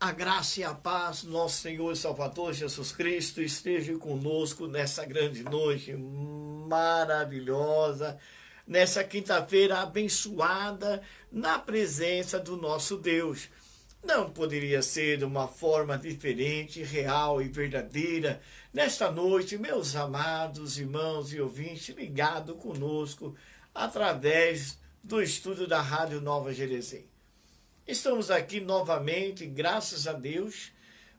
A graça e a paz do nosso Senhor e Salvador Jesus Cristo esteja conosco nessa grande noite maravilhosa, nessa quinta-feira abençoada na presença do nosso Deus. Não poderia ser de uma forma diferente, real e verdadeira nesta noite, meus amados irmãos e ouvintes ligados conosco através do estúdio da Rádio Nova Jeresim. Estamos aqui novamente, graças a Deus,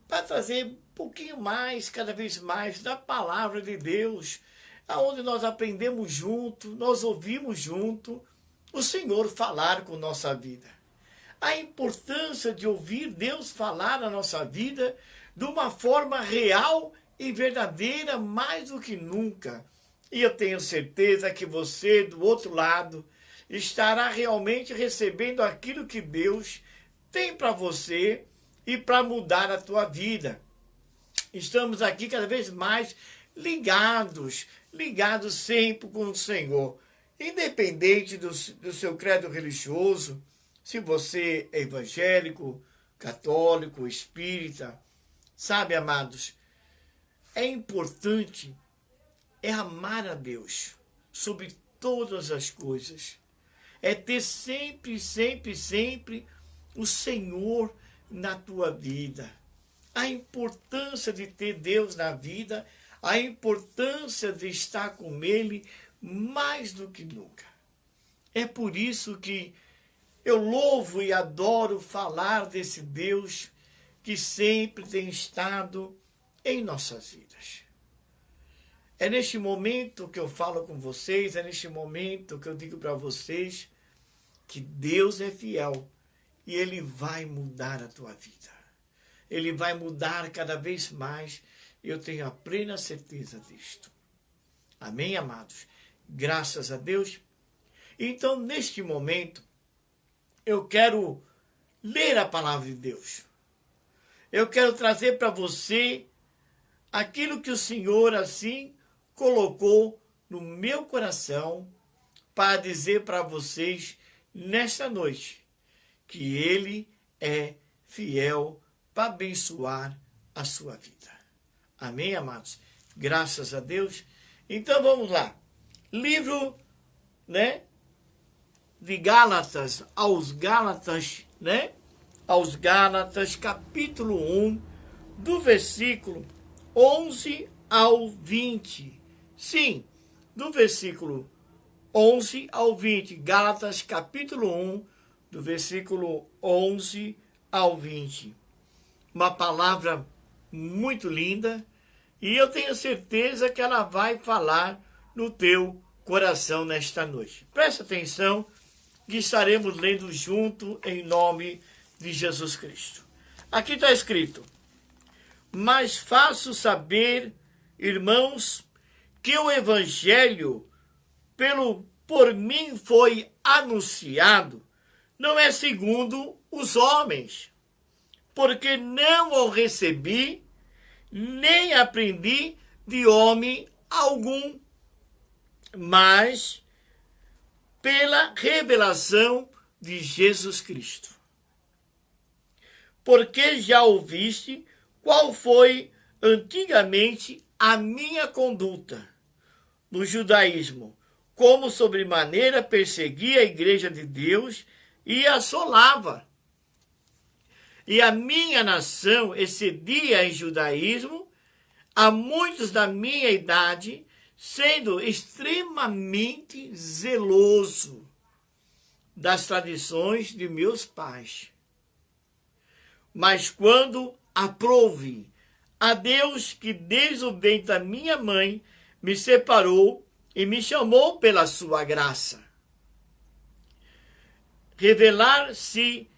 para trazer um pouquinho mais, cada vez mais, da palavra de Deus, aonde nós aprendemos junto, nós ouvimos junto o Senhor falar com nossa vida. A importância de ouvir Deus falar na nossa vida de uma forma real e verdadeira, mais do que nunca. E eu tenho certeza que você, do outro lado, estará realmente recebendo aquilo que Deus tem para você e para mudar a tua vida. Estamos aqui cada vez mais ligados sempre com o Senhor. Independente do seu credo religioso, se você é evangélico, católico, espírita, sabe, amados, é importante amar a Deus sobre todas as coisas. É ter sempre o Senhor na tua vida. A importância de ter Deus na vida, a importância de estar com Ele mais do que nunca. É por isso que eu louvo e adoro falar desse Deus que sempre tem estado em nossas vidas. É neste momento que eu falo com vocês, é neste momento que eu digo para vocês que Deus é fiel e Ele vai mudar a tua vida. Ele vai mudar cada vez mais, eu tenho a plena certeza disto. Amém, amados? Graças a Deus. Então, neste momento, eu quero ler a palavra de Deus. Eu quero trazer para você aquilo que o Senhor assim colocou no meu coração para dizer para vocês nesta noite que Ele é fiel para abençoar a sua vida. Amém, amados? Graças a Deus. Então vamos lá. Livro, de Gálatas, aos Gálatas, aos Gálatas, capítulo 1, do versículo 11 ao 20. Sim, do versículo 11 ao 20. Gálatas, capítulo 1, do versículo 11 ao 20. Uma palavra muito linda e eu tenho certeza que ela vai falar no teu coração nesta noite. Presta atenção que estaremos lendo junto em nome de Jesus Cristo. Aqui está escrito: mas faço saber, irmãos, que o evangelho por mim foi anunciado, não é segundo os homens, porque não o recebi, nem aprendi de homem algum, mas pela revelação de Jesus Cristo. Porque já ouviste qual foi antigamente a minha conduta no judaísmo, como sobremaneira perseguia a igreja de Deus e assolava. E a minha nação excedia em judaísmo a muitos da minha idade, sendo extremamente zeloso das tradições de meus pais. Mas quando aprove a Deus que desde o ventre da minha mãe me separou e me chamou pela sua graça, revelar-se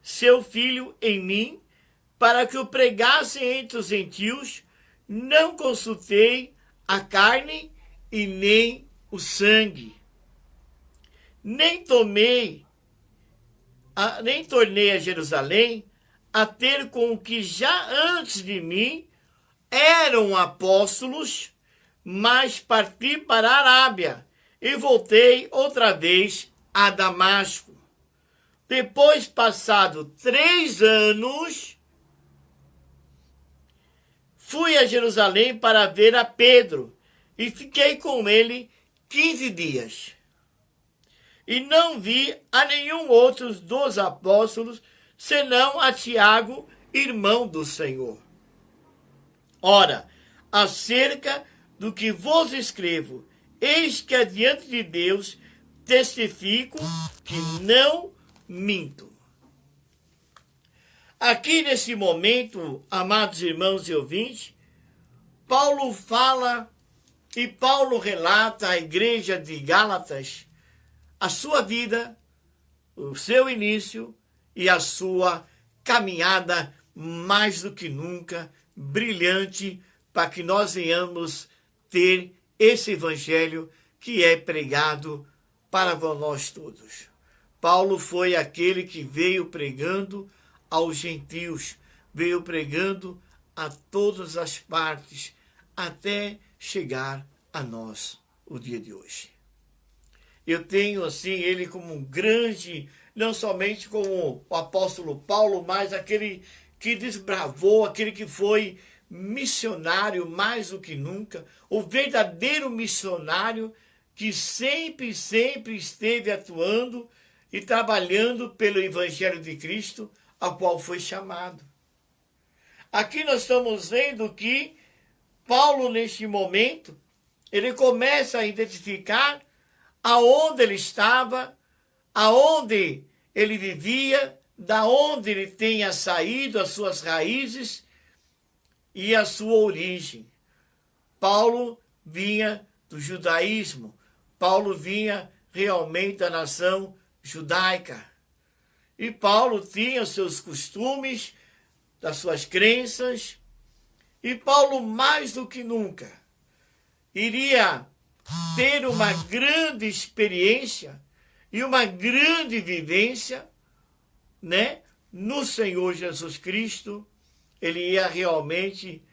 seu Filho em mim, para que o pregasse entre os gentios, não consultei a carne e nem o sangue, nem tornei a Jerusalém a ter com o que já antes de mim eram apóstolos, mas parti para a Arábia e voltei outra vez a Damasco. Depois, passado 3 anos, fui a Jerusalém para ver a Pedro e fiquei com ele 15 dias. E não vi a nenhum outro dos apóstolos, senão a Tiago, irmão do Senhor. Ora, acerca do que vos escrevo, eis que adiante de Deus testifico que não minto. Aqui nesse momento, amados irmãos e ouvintes, Paulo fala e Paulo relata à igreja de Gálatas a sua vida, o seu início e a sua caminhada mais do que nunca brilhante para que nós venhamos ter esse evangelho que é pregado para nós todos. Paulo foi aquele que veio pregando aos gentios, veio pregando a todas as partes, até chegar a nós o dia de hoje. Eu tenho assim ele como um grande, não somente como o apóstolo Paulo, mas aquele que desbravou, aquele que foi missionário mais do que nunca, o verdadeiro missionário que sempre esteve atuando e trabalhando pelo Evangelho de Cristo, ao qual foi chamado. Aqui nós estamos vendo que Paulo, neste momento, ele começa a identificar aonde ele estava, aonde ele vivia, da onde ele tenha saído, as suas raízes e a sua origem. Paulo vinha do judaísmo, Paulo vinha realmente da nação judaica. E Paulo tinha os seus costumes, das suas crenças, e Paulo mais do que nunca iria ter uma grande experiência e uma grande vivência, né, no Senhor Jesus Cristo. Ele ia realmente,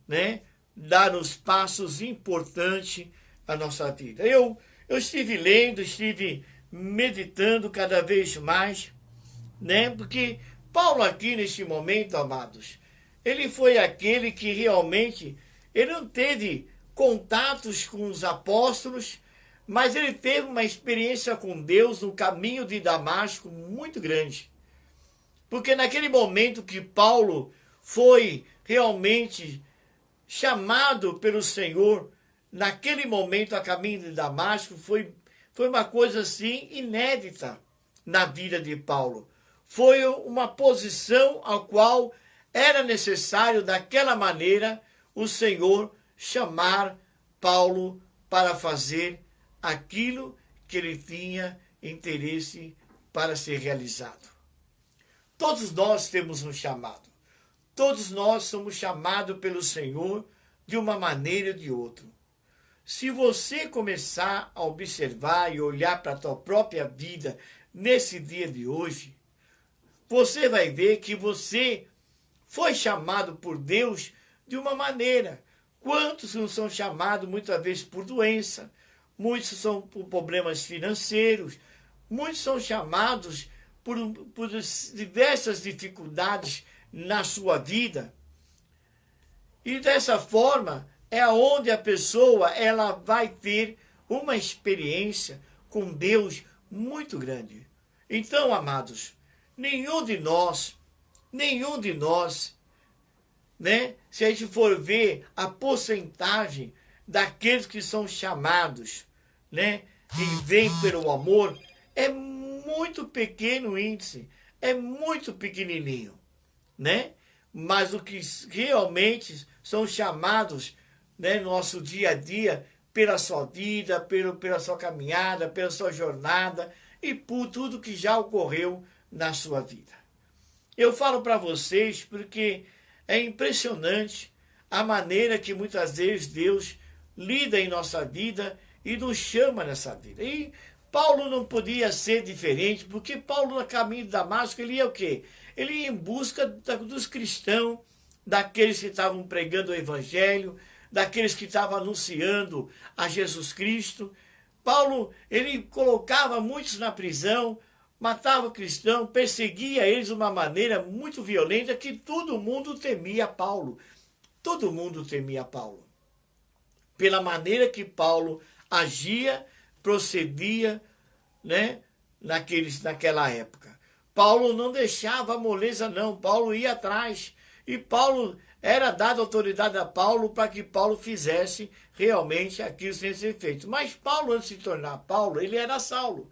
né, dar os passos importantes à nossa vida. Eu estive lendo, estive meditando cada vez mais, né, porque Paulo aqui neste momento, amados, ele foi aquele que realmente, ele não teve contatos com os apóstolos, mas ele teve uma experiência com Deus no caminho de Damasco muito grande. Porque naquele momento que Paulo foi realmente chamado pelo Senhor, naquele momento a caminho de Damasco, foi uma coisa assim inédita na vida de Paulo. Foi uma posição a qual era necessário, daquela maneira, o Senhor chamar Paulo para fazer aquilo que ele tinha interesse para ser realizado. Todos nós temos um chamado. Todos nós somos chamados pelo Senhor de uma maneira ou de outra. Se você começar a observar e olhar para a tua própria vida nesse dia de hoje, você vai ver que você foi chamado por Deus de uma maneira. Quantos não são chamados muitas vezes por doença, muitos são por problemas financeiros, muitos são chamados por diversas dificuldades na sua vida. E dessa forma é onde a pessoa ela vai ter uma experiência com Deus muito grande. Então, amados, nenhum de nós, né? Se a gente for ver a porcentagem daqueles que são chamados, né? Que vêm pelo amor, é muito pequeno o índice, é muito pequenininho, né? Mas o que realmente são chamados, né, no nosso dia a dia, pela sua vida, pela sua caminhada, pela sua jornada e por tudo que já ocorreu na sua vida. Eu falo para vocês porque é impressionante a maneira que muitas vezes Deus lida em nossa vida e nos chama nessa vida. E Paulo não podia ser diferente, porque Paulo, no caminho de Damasco, ele ia o quê? Ele ia em busca dos cristãos, daqueles que estavam pregando o evangelho, daqueles que estavam anunciando a Jesus Cristo. Paulo, ele colocava muitos na prisão, matava cristãos, perseguia eles de uma maneira muito violenta que todo mundo temia Paulo. todo mundo temia Paulo. Pela maneira que Paulo agia, procedia, né, naquela época. Paulo não deixava moleza, não. Paulo ia atrás. E Paulo era dada autoridade a Paulo para que Paulo fizesse realmente aquilo sem ser feito. Mas Paulo, antes de se tornar Paulo, ele era Saulo.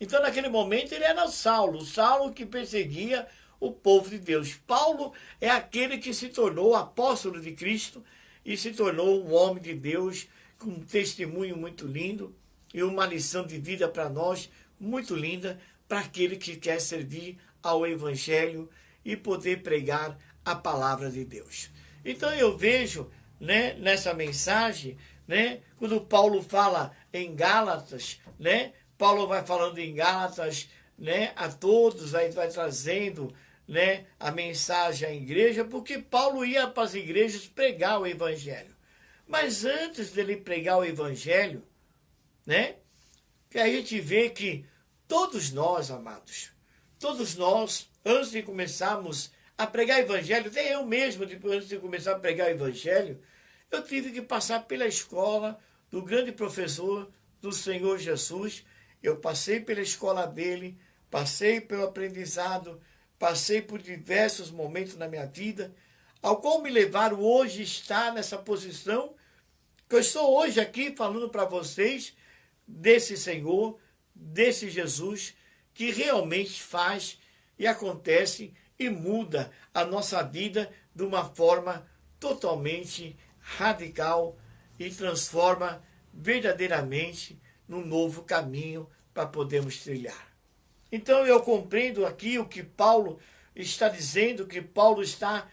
Então, naquele momento, ele era Saulo. Saulo que perseguia o povo de Deus. Paulo é aquele que se tornou apóstolo de Cristo e se tornou um homem de Deus com um testemunho muito lindo e uma lição de vida para nós muito linda, para aquele que quer servir ao Evangelho e poder pregar a palavra de Deus. Então eu vejo, né, nessa mensagem, né, quando Paulo fala em Gálatas, né, Paulo vai falando em Gálatas, né, a todos, aí vai trazendo, né, a mensagem à igreja, porque Paulo ia para as igrejas pregar o Evangelho. Mas antes dele pregar o Evangelho, né, que a gente vê que todos nós, amados, todos nós, antes de começarmos a pregar o Evangelho, até eu mesmo, antes de começar a pregar o Evangelho, eu tive que passar pela escola do grande professor do Senhor Jesus. Eu passei pela escola dele, passei pelo aprendizado, passei por diversos momentos na minha vida, ao qual me levaram hoje a estar nessa posição, que eu estou hoje aqui falando para vocês desse Senhor, desse Jesus, que realmente faz e acontece e muda a nossa vida de uma forma totalmente radical e transforma verdadeiramente num novo caminho para podermos trilhar. Então eu compreendo aqui o que Paulo está dizendo, o que Paulo está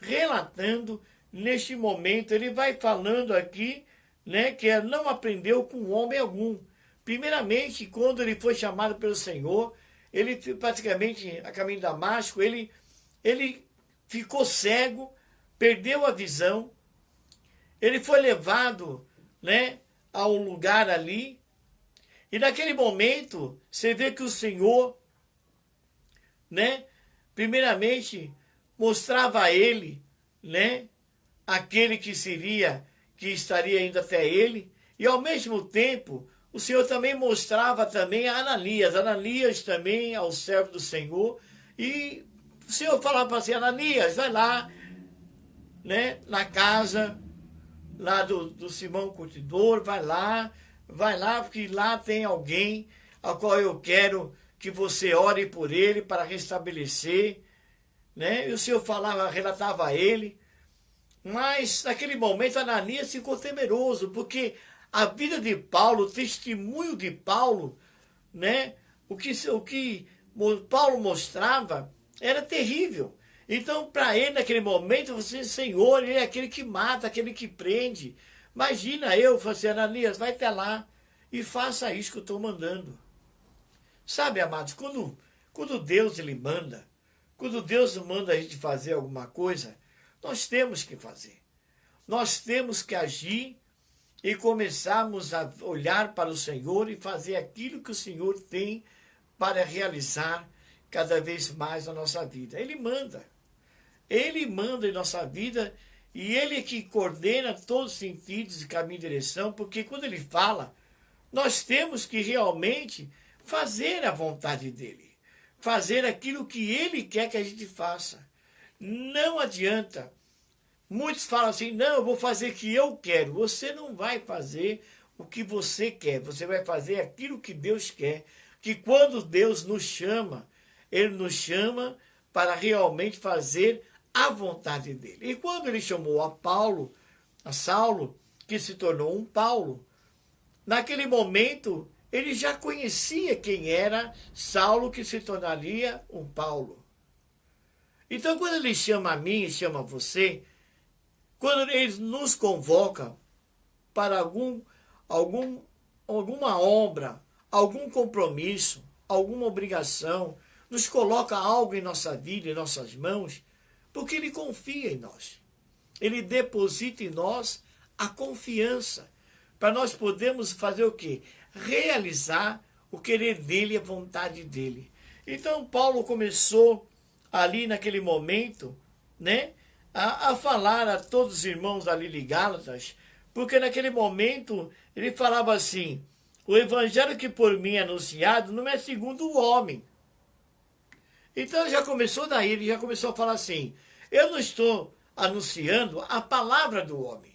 relatando neste momento. Ele vai falando aqui, né, que não aprendeu com homem algum. Primeiramente, quando ele foi chamado pelo Senhor, ele praticamente, a caminho de Damasco, ele ficou cego, perdeu a visão, ele foi levado, né, a um lugar ali, e naquele momento, você vê que o Senhor, né, primeiramente, mostrava a ele, né, aquele que estaria indo até ele, e ao mesmo tempo, o Senhor também mostrava também a Ananias também ao servo do Senhor, e o Senhor falava assim, Ananias, vai lá, né, na casa lá do Simão Curtidor, vai lá, porque lá tem alguém ao qual eu quero que você ore por ele para restabelecer, né? E o Senhor relatava a ele, mas naquele momento Ananias ficou temeroso, porque a vida de Paulo, o testemunho de Paulo, né? O que Paulo mostrava era terrível. Então, para ele, naquele momento, você, Senhor, ele é aquele que mata, aquele que prende. Imagina eu, falei assim, Ananias, vai até lá e faça isso que eu estou mandando. Sabe, amados, quando Deus ele manda, quando Deus manda a gente fazer alguma coisa, nós temos que fazer. Nós temos que agir e começarmos a olhar para o Senhor e fazer aquilo que o Senhor tem para realizar cada vez mais na nossa vida. Ele manda em nossa vida e Ele é que coordena todos os sentidos de caminho e direção, porque quando Ele fala, nós temos que realmente fazer a vontade dEle, fazer aquilo que Ele quer que a gente faça. Não adianta. Muitos falam assim, não, eu vou fazer o que eu quero. Você não vai fazer o que você quer, você vai fazer aquilo que Deus quer. Que quando Deus nos chama, Ele nos chama para realmente fazer a vontade dEle. E quando Ele chamou a Saulo, que se tornou um Paulo, naquele momento, ele já conhecia quem era Saulo, que se tornaria um Paulo. Então, quando Ele chama a mim e chama você, quando Ele nos convoca para alguma obra, algum compromisso, alguma obrigação, nos coloca algo em nossa vida, em nossas mãos, porque Ele confia em nós. Ele deposita em nós a confiança, para nós podermos fazer o quê? Realizar o querer dEle e a vontade dEle. Então, Paulo começou ali naquele momento, né, a falar a todos os irmãos ali de Gálatas, porque naquele momento ele falava assim: o evangelho que por mim é anunciado não é segundo o homem. Então já começou daí, ele já começou a falar assim: eu não estou anunciando a palavra do homem.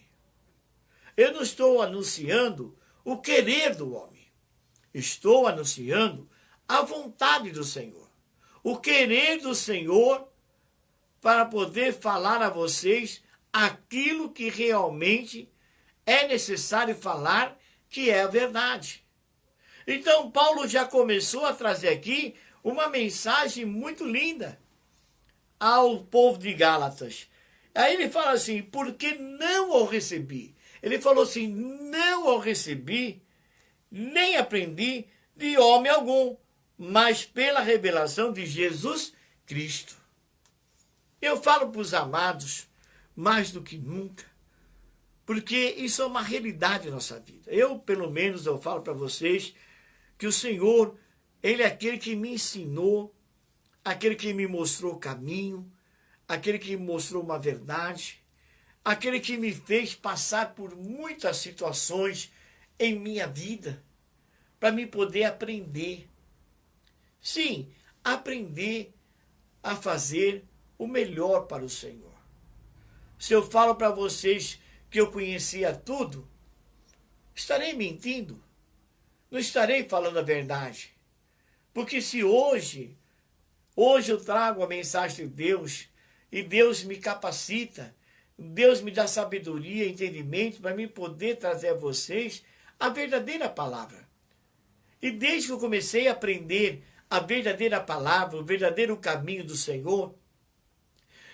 Eu não estou anunciando o querer do homem. Estou anunciando a vontade do Senhor. O querer do Senhor para poder falar a vocês aquilo que realmente é necessário falar, que é a verdade. Então Paulo já começou a trazer aqui uma mensagem muito linda ao povo de Gálatas. Aí ele fala assim: porque não o recebi. Ele falou assim: não o recebi, nem aprendi de homem algum, mas pela revelação de Jesus Cristo. Eu falo para os amados, mais do que nunca, porque isso é uma realidade na nossa vida. Eu, pelo menos, eu falo para vocês que o Senhor, Ele é aquele que me ensinou, aquele que me mostrou o caminho, aquele que me mostrou uma verdade, aquele que me fez passar por muitas situações em minha vida, para me poder aprender. Sim, aprender a fazer o melhor para o Senhor. Se eu falo para vocês que eu conhecia tudo, estarei mentindo. Não estarei falando a verdade. Porque se hoje eu trago a mensagem de Deus, e Deus me capacita, Deus me dá sabedoria, entendimento, para mim poder trazer a vocês a verdadeira palavra. E desde que eu comecei a aprender a verdadeira palavra, o verdadeiro caminho do Senhor,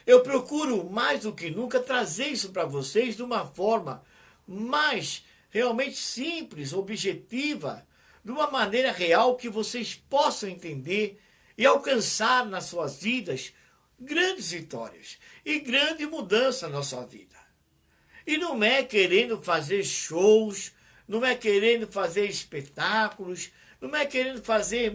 eu procuro mais do que nunca trazer isso para vocês de uma forma mais realmente simples, objetiva, de uma maneira real que vocês possam entender e alcançar nas suas vidas grandes vitórias e grande mudança na sua vida. E não é querendo fazer shows, não é querendo fazer espetáculos, não é querendo fazer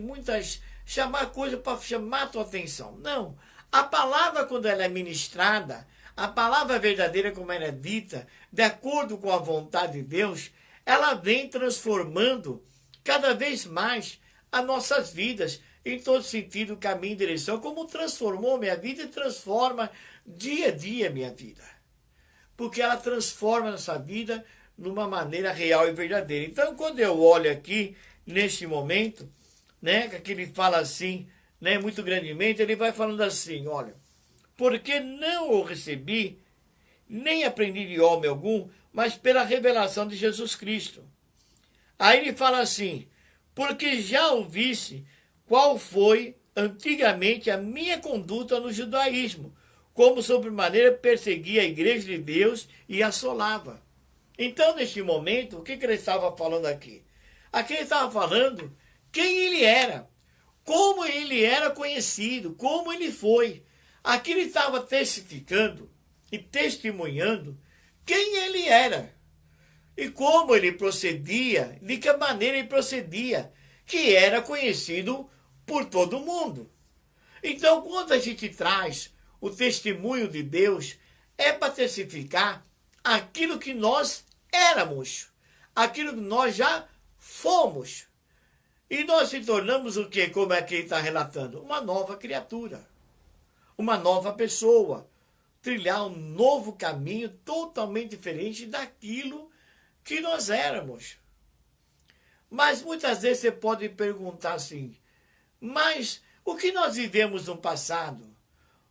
chamar coisa para chamar a tua atenção. Não. A palavra, quando ela é ministrada, a palavra verdadeira, como ela é dita, de acordo com a vontade de Deus, ela vem transformando cada vez mais as nossas vidas, em todo sentido, caminho e direção, como transformou minha vida e transforma dia a dia minha vida. Porque ela transforma a nossa vida numa maneira real e verdadeira. Então, quando eu olho aqui, neste momento, né, que ele fala assim, né, muito grandemente, ele vai falando assim: olha, porque não o recebi, nem aprendi de homem algum, mas pela revelação de Jesus Cristo. Aí ele fala assim: porque já ouvisse qual foi antigamente a minha conduta no judaísmo, como sobremaneira perseguia a igreja de Deus e assolava. Então, neste momento, o que ele estava falando aqui? Aqui ele estava falando quem ele era, como ele era conhecido, como ele foi. Aqui ele estava testificando e testemunhando quem ele era e como ele procedia, de que maneira ele procedia, que era conhecido por todo mundo. Então, quando a gente traz o testemunho de Deus, é para testificar aquilo que nós éramos, aquilo que nós já fomos. E nós se tornamos o quê? Como é que ele está relatando? Uma nova criatura, uma nova pessoa, trilhar um novo caminho totalmente diferente daquilo que nós éramos. Mas muitas vezes você pode perguntar assim: mas o que nós vivemos no passado?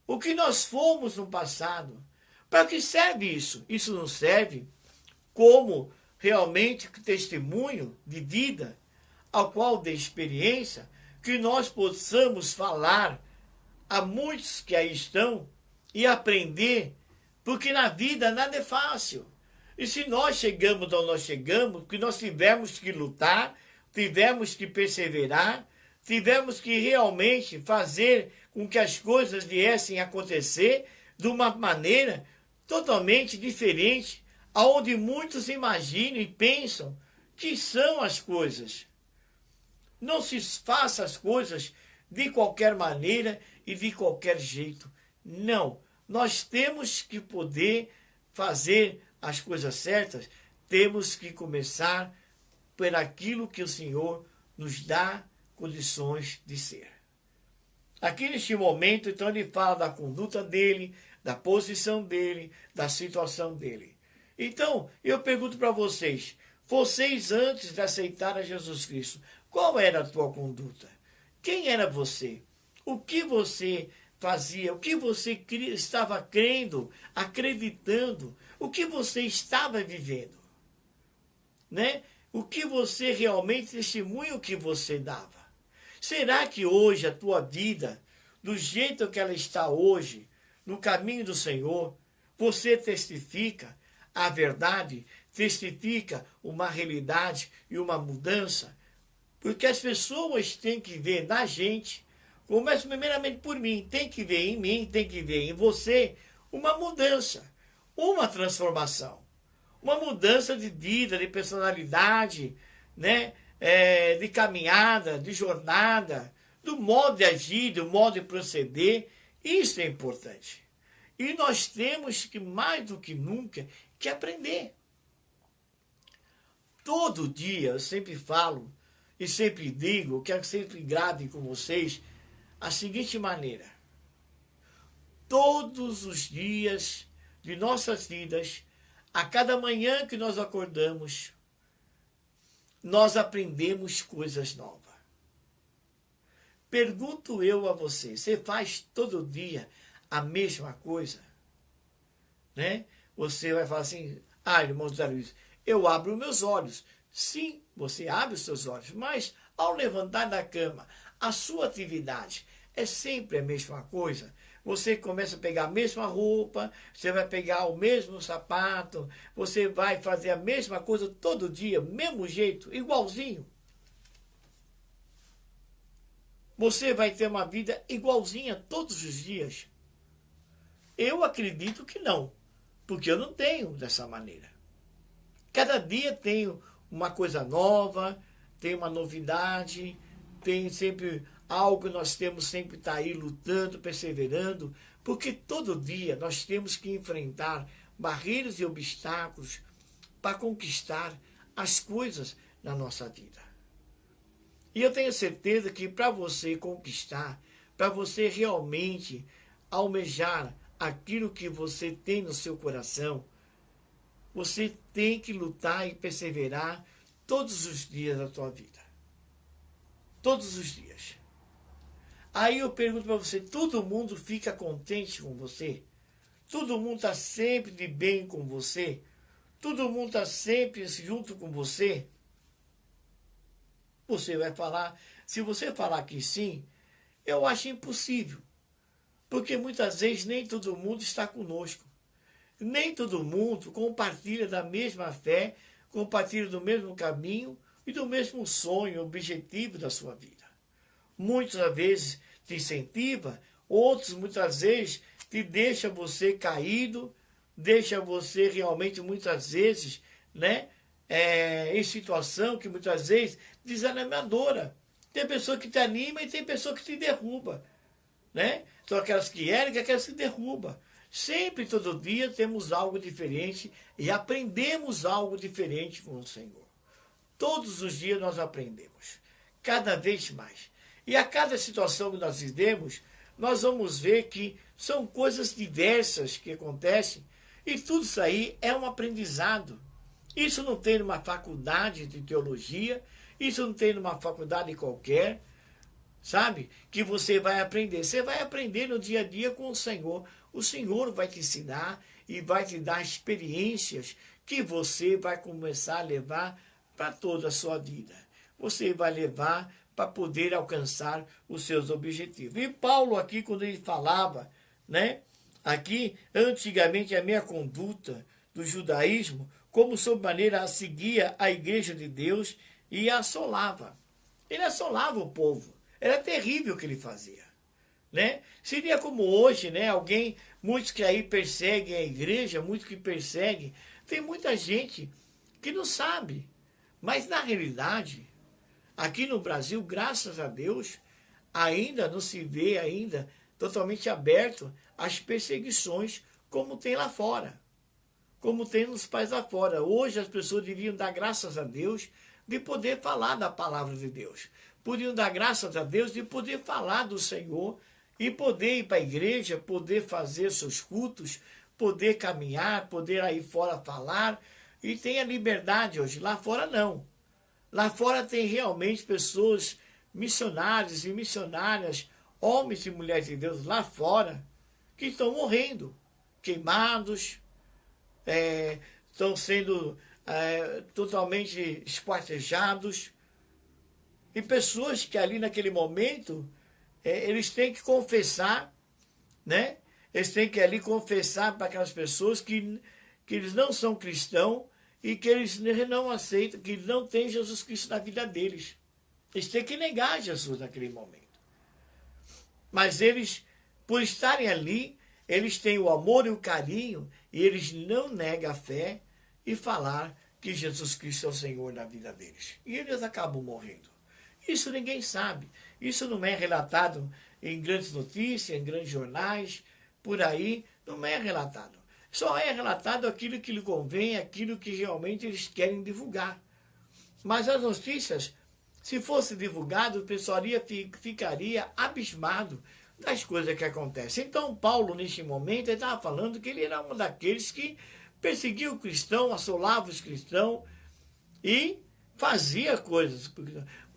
O que nós fomos no passado? Para que serve isso? Isso não serve como realmente testemunho de vida, ao qual de experiência, que nós possamos falar a muitos que aí estão e aprender, porque na vida nada é fácil. E se nós chegamos onde nós chegamos, que nós tivemos que lutar, tivemos que perseverar, tivemos que realmente fazer com que as coisas viessem a acontecer de uma maneira totalmente diferente, aonde muitos imaginam e pensam que são as coisas. Não se faça as coisas de qualquer maneira e de qualquer jeito. Não. nós temos que poder fazer as coisas certas, temos que começar por aquilo que o Senhor nos dá condições de ser. Aqui neste momento, então, ele fala da conduta dele, da posição dele, da situação dele. Então, eu pergunto para vocês, antes de aceitar a Jesus Cristo, qual era a tua conduta? Quem era você? O que você fazia? O que você estava crendo, acreditando? O que você estava vivendo? Né? O que você realmente testemunha, o que você dava? Será que hoje a tua vida, do jeito que ela está hoje, no caminho do Senhor, você testifica a verdade, testifica uma realidade e uma mudança? Porque as pessoas têm que ver na gente, começa primeiramente por mim, tem que ver em mim, tem que ver em você uma mudança, uma transformação, uma mudança de vida, de personalidade, né? De caminhada, de jornada, do modo de agir, do modo de proceder. Isso é importante. E nós temos que, mais do que nunca, que aprender. Todo dia eu sempre falo e sempre digo, quero que sempre grave com vocês, a seguinte maneira. Todos os dias de nossas vidas, a cada manhã que nós acordamos, nós aprendemos coisas novas. Pergunto eu a você, você faz todo dia a mesma coisa? Né? Você vai falar assim, irmão José Luiz, eu abro meus olhos. Sim, você abre os seus olhos, mas ao levantar da cama, a sua atividade é sempre a mesma coisa? Você começa a pegar a mesma roupa, você vai pegar o mesmo sapato, você vai fazer a mesma coisa todo dia, mesmo jeito, igualzinho. Você vai ter uma vida igualzinha todos os dias? Eu acredito que não, porque eu não tenho dessa maneira. Cada dia tenho uma coisa nova, tem uma novidade, tem sempre algo que nós temos sempre estar aí lutando, perseverando, porque todo dia nós temos que enfrentar barreiras e obstáculos para conquistar as coisas na nossa vida. E eu tenho certeza que para você conquistar, para você realmente almejar aquilo que você tem no seu coração, você tem que lutar e perseverar todos os dias da tua vida. Todos os dias. Aí eu pergunto para você, todo mundo fica contente com você? Todo mundo está sempre de bem com você? Todo mundo está sempre junto com você? Você vai falar, se você falar que sim, eu acho impossível. Porque muitas vezes nem todo mundo está conosco. Nem todo mundo compartilha da mesma fé, compartilha do mesmo caminho e do mesmo sonho, objetivo da sua vida. Muitas vezes te incentiva, outros muitas vezes te deixa você caído, deixa você realmente muitas vezes, né, em situação que muitas vezes desanimadora. Tem pessoa que te anima e tem pessoa que te derruba, né? São aquelas que erguem e aquelas que derrubam. Sempre, todo dia, temos algo diferente e aprendemos algo diferente com o Senhor. Todos os dias nós aprendemos, cada vez mais. E a cada situação que nós vivemos, nós vamos ver que são coisas diversas que acontecem e tudo isso aí é um aprendizado. Isso não tem numa faculdade de teologia, isso não tem numa faculdade qualquer, sabe? Que você vai aprender. Você vai aprender no dia a dia com o Senhor. O Senhor vai te ensinar e vai te dar experiências que você vai começar a levar para toda a sua vida. Você vai levar para poder alcançar os seus objetivos. E Paulo aqui, quando ele falava, né? Aqui, antigamente, a minha conduta do judaísmo, como sobremaneira seguia a igreja de Deus e a assolava. Ele assolava o povo. Era terrível o que ele fazia. Né? Seria como hoje, né? Muitos que aí perseguem a igreja, muitos que perseguem. Tem muita gente que não sabe. Mas na realidade, aqui no Brasil, graças a Deus, ainda não se vê ainda totalmente aberto as perseguições como tem lá fora, como tem nos países lá fora. Hoje as pessoas deviam dar graças a Deus de poder falar da palavra de Deus. Podiam dar graças a Deus de poder falar do Senhor e poder ir para a igreja, poder fazer seus cultos, poder caminhar, poder aí fora falar. E tem a liberdade hoje. Lá fora não. Lá fora tem realmente pessoas, missionários e missionárias, homens e mulheres de Deus lá fora, que estão morrendo, queimados, estão sendo totalmente esquartejados. E pessoas que ali naquele momento, eles têm que confessar, né? Eles têm que ali confessar para aquelas pessoas que eles não são cristãos e que eles não aceitam, que não tem Jesus Cristo na vida deles. Eles têm que negar Jesus naquele momento. Mas eles, por estarem ali, eles têm o amor e o carinho e eles não negam a fé e falar que Jesus Cristo é o Senhor na vida deles. E eles acabam morrendo. Isso ninguém sabe. Isso não é relatado em grandes notícias, em grandes jornais, por aí, não é relatado. Só é relatado aquilo que lhe convém, aquilo que realmente eles querem divulgar. Mas as notícias, se fosse divulgado, o pessoal ficaria abismado das coisas que acontecem. Então, Paulo, neste momento, ele estava falando que ele era um daqueles que perseguia o cristão, assolava os cristãos e fazia coisas.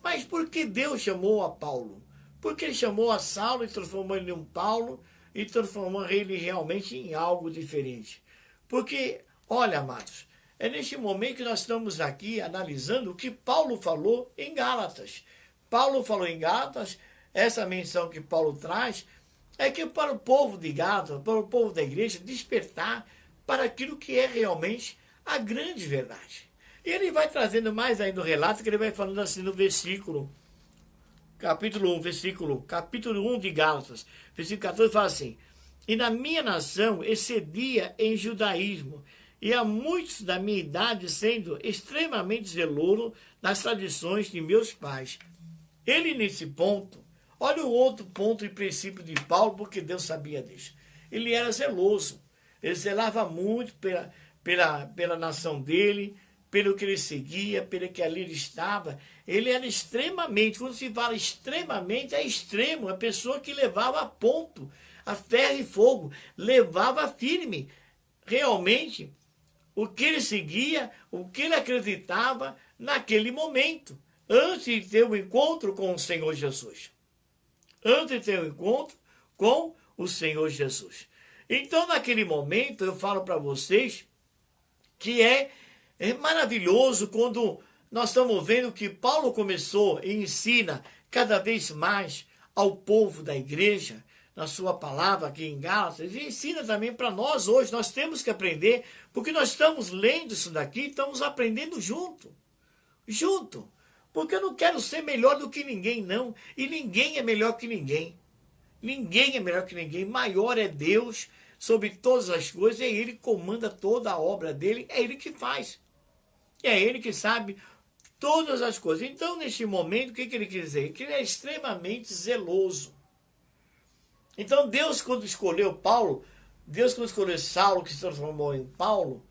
Mas por que Deus chamou a Paulo? Porque ele chamou a Saulo e transformou ele em um Paulo e transformou ele realmente em algo diferente. Porque, olha, amados, é neste momento que nós estamos aqui analisando o que Paulo falou em Gálatas. Paulo falou em Gálatas, essa menção que Paulo traz, é que para o povo de Gálatas, para o povo da igreja, despertar para aquilo que é realmente a grande verdade. E ele vai trazendo mais ainda o relato, que ele vai falando assim no versículo, capítulo 1 de Gálatas, versículo 14, fala assim: e na minha nação excedia em judaísmo, e há muitos da minha idade sendo extremamente zeloso nas tradições de meus pais. Ele nesse ponto, olha o outro ponto e princípio de Paulo, porque Deus sabia disso. Ele era zeloso, ele zelava muito pela nação dele, pelo que ele seguia, pelo que ali ele estava. Ele era extremamente, quando se fala extremamente, é extremo, a pessoa que levava a ponto, a ferro e fogo, levava firme, realmente, o que ele seguia, o que ele acreditava naquele momento, antes de ter um encontro com o Senhor Jesus. Antes de ter um encontro com o Senhor Jesus. Então, naquele momento, eu falo para vocês que é maravilhoso quando nós estamos vendo que Paulo começou e ensina cada vez mais ao povo da igreja, na sua palavra aqui em Gálatas, e ensina também para nós hoje. Nós temos que aprender, porque nós estamos lendo isso daqui, estamos aprendendo junto. Porque eu não quero ser melhor do que ninguém, não. E ninguém é melhor que ninguém. Ninguém é melhor que ninguém. Maior é Deus sobre todas as coisas, é Ele que comanda toda a obra dele, é Ele que faz. E é Ele que sabe todas as coisas. Então, neste momento, o que ele quer dizer? Que ele é extremamente zeloso. Então, Deus, quando escolheu Paulo, Deus, quando escolheu Saulo, que se transformou em Paulo,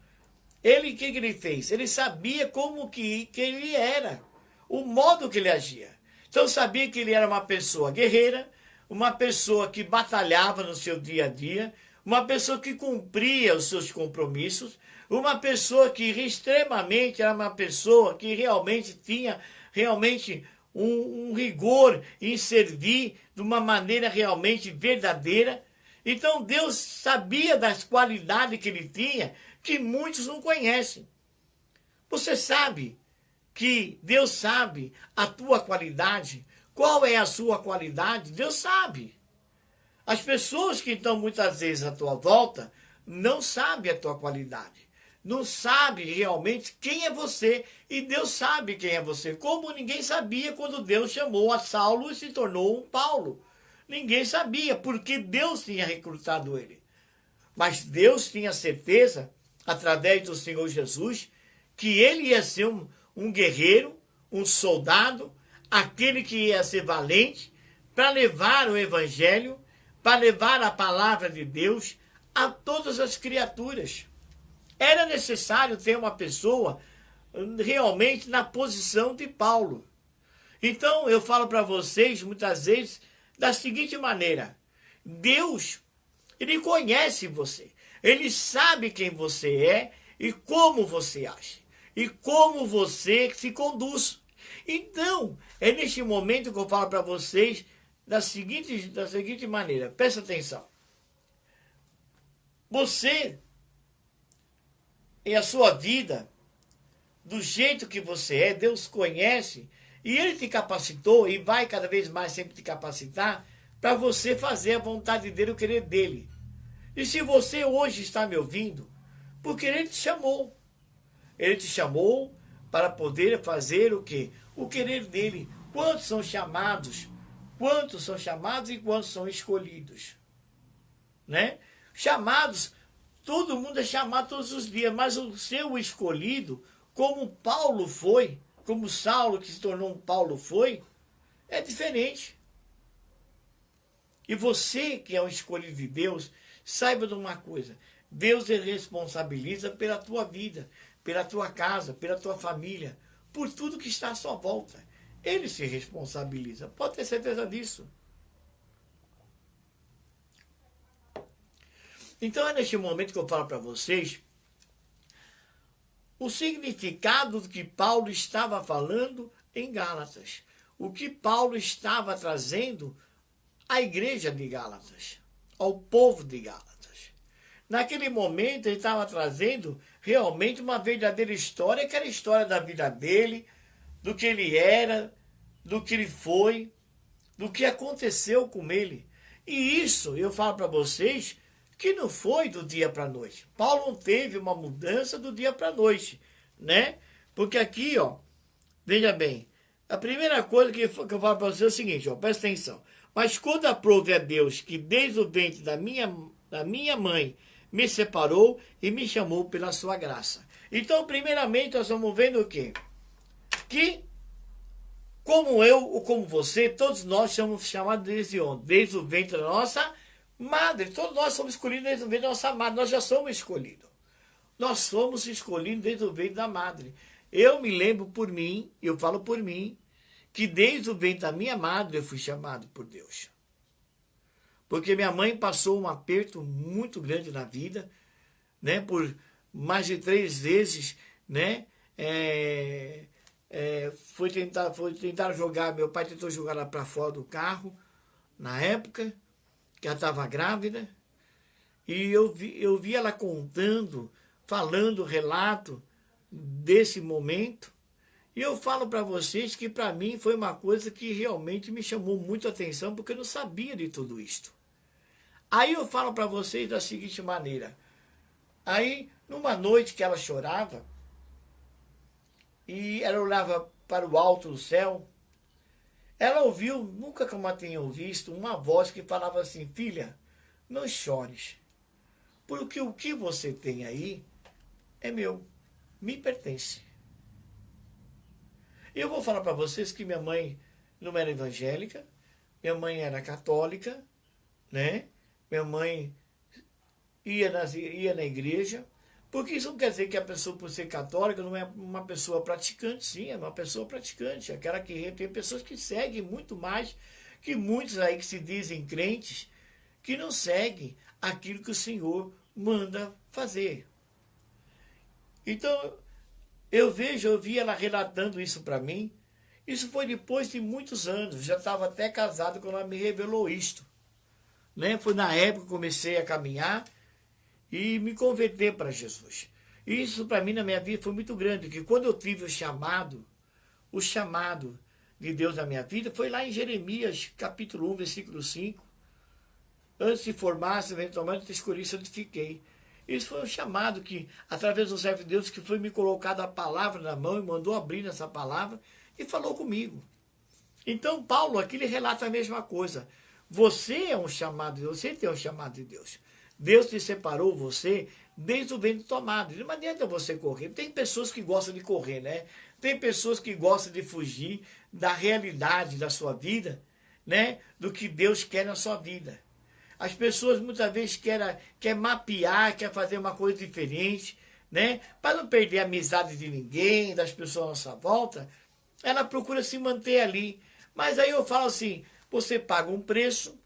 ele, o que ele fez? Ele sabia como que ele era, o modo que ele agia. Então, sabia que ele era uma pessoa guerreira, uma pessoa que batalhava no seu dia a dia, uma pessoa que cumpria os seus compromissos, uma pessoa que extremamente era uma pessoa que realmente tinha um rigor em servir de uma maneira realmente verdadeira. Então Deus sabia das qualidades que ele tinha, que muitos não conhecem. Você sabe que Deus sabe a tua qualidade? Qual é a sua qualidade? Deus sabe. As pessoas que estão muitas vezes à tua volta não sabem a tua qualidade. Não sabe realmente quem é você, e Deus sabe quem é você, como ninguém sabia quando Deus chamou a Saulo e se tornou um Paulo. Ninguém sabia, porque Deus tinha recrutado ele. Mas Deus tinha certeza, através do Senhor Jesus, que ele ia ser um guerreiro, um soldado, aquele que ia ser valente, para levar o evangelho para levar a palavra de Deus a todas as criaturas. Era necessário ter uma pessoa realmente na posição de Paulo. Então eu falo para vocês muitas vezes da seguinte maneira: Deus, Ele conhece você, Ele sabe quem você é e como você age, e como você se conduz. Então, é neste momento que eu falo para vocês da seguinte maneira, presta atenção. Você e a sua vida, do jeito que você é, Deus conhece, e Ele te capacitou e vai cada vez mais sempre te capacitar para você fazer a vontade dEle, o querer dEle. E se você hoje está me ouvindo, porque Ele te chamou. Ele te chamou para poder fazer o quê? O querer dEle. Quantos são chamados? Quantos são chamados e quantos são escolhidos? Né? Chamados, todo mundo é chamado todos os dias, mas o seu escolhido, como Paulo foi, como Saulo que se tornou um Paulo foi, é diferente. E você que é um escolhido de Deus, saiba de uma coisa: Deus se responsabiliza pela tua vida, pela tua casa, pela tua família, por tudo que está à sua volta. Ele se responsabiliza, pode ter certeza disso. Então é neste momento que eu falo para vocês o significado do que Paulo estava falando em Gálatas. O que Paulo estava trazendo à igreja de Gálatas, ao povo de Gálatas. Naquele momento ele estava trazendo realmente uma verdadeira história, que era a história da vida dele, do que ele era, do que ele foi, do que aconteceu com ele. E isso eu falo para vocês que não foi do dia para a noite. Paulo não teve uma mudança do dia para a noite, né? Porque aqui, ó, veja bem, a primeira coisa que eu falo para vocês é o seguinte, ó, presta atenção. Mas quando aprove a Deus que desde o ventre da minha mãe me separou e me chamou pela sua graça. Então, primeiramente, nós estamos vendo o quê? Que, como eu ou como você, todos nós somos chamados desde onde? Desde o ventre da nossa madre. Todos nós somos escolhidos desde o ventre da nossa madre. Nós já somos escolhidos. Nós somos escolhidos desde o ventre da madre. Eu me lembro por mim, eu falo por mim, que desde o ventre da minha madre eu fui chamado por Deus. Porque minha mãe passou um aperto muito grande na vida, né? Por mais de 3 vezes, né? Foi tentar jogar, meu pai tentou jogar ela para fora do carro, na época, que ela estava grávida, e eu vi ela contando, falando o relato desse momento, e eu falo para vocês que para mim foi uma coisa que realmente me chamou muito a atenção, porque eu não sabia de tudo isto. Aí eu falo para vocês da seguinte maneira: aí, numa noite que ela chorava, e ela olhava para o alto do céu, ela ouviu, nunca como ela tinha visto, uma voz que falava assim: filha, não chores, porque o que você tem aí é meu, me pertence. Eu vou falar para vocês que minha mãe não era evangélica, minha mãe era católica, né? Minha mãe ia na igreja, porque isso não quer dizer que a pessoa, por ser católica, não é uma pessoa praticante. Sim, é uma pessoa praticante. Aquela que tem pessoas que seguem muito mais que muitos aí que se dizem crentes, que não seguem aquilo que o Senhor manda fazer. Então, eu vi ela relatando isso para mim. Isso foi depois de muitos anos. Já estava até casado quando ela me revelou isto. Né? Foi na época que comecei a caminhar e me converter para Jesus. Isso para mim na minha vida foi muito grande, porque quando eu tive o chamado de Deus na minha vida, foi lá em Jeremias, capítulo 1, versículo 5. Antes de formar-se, eventualmente te escolhi e santifiquei. Isso foi um chamado que, através do servo de Deus, que foi me colocado a palavra na mão e mandou abrir nessa palavra e falou comigo. Então, Paulo aqui ele relata a mesma coisa. Você é um chamado de Deus, você tem um chamado de Deus. Deus te separou você desde o ventre tomado. Não adianta você correr. Tem pessoas que gostam de correr, né? Tem pessoas que gostam de fugir da realidade da sua vida, né? Do que Deus quer na sua vida. As pessoas muitas vezes querem mapear, querem fazer uma coisa diferente, né? Para não perder a amizade de ninguém, das pessoas à nossa volta, ela procura se manter ali. Mas aí eu falo assim, você paga um preço,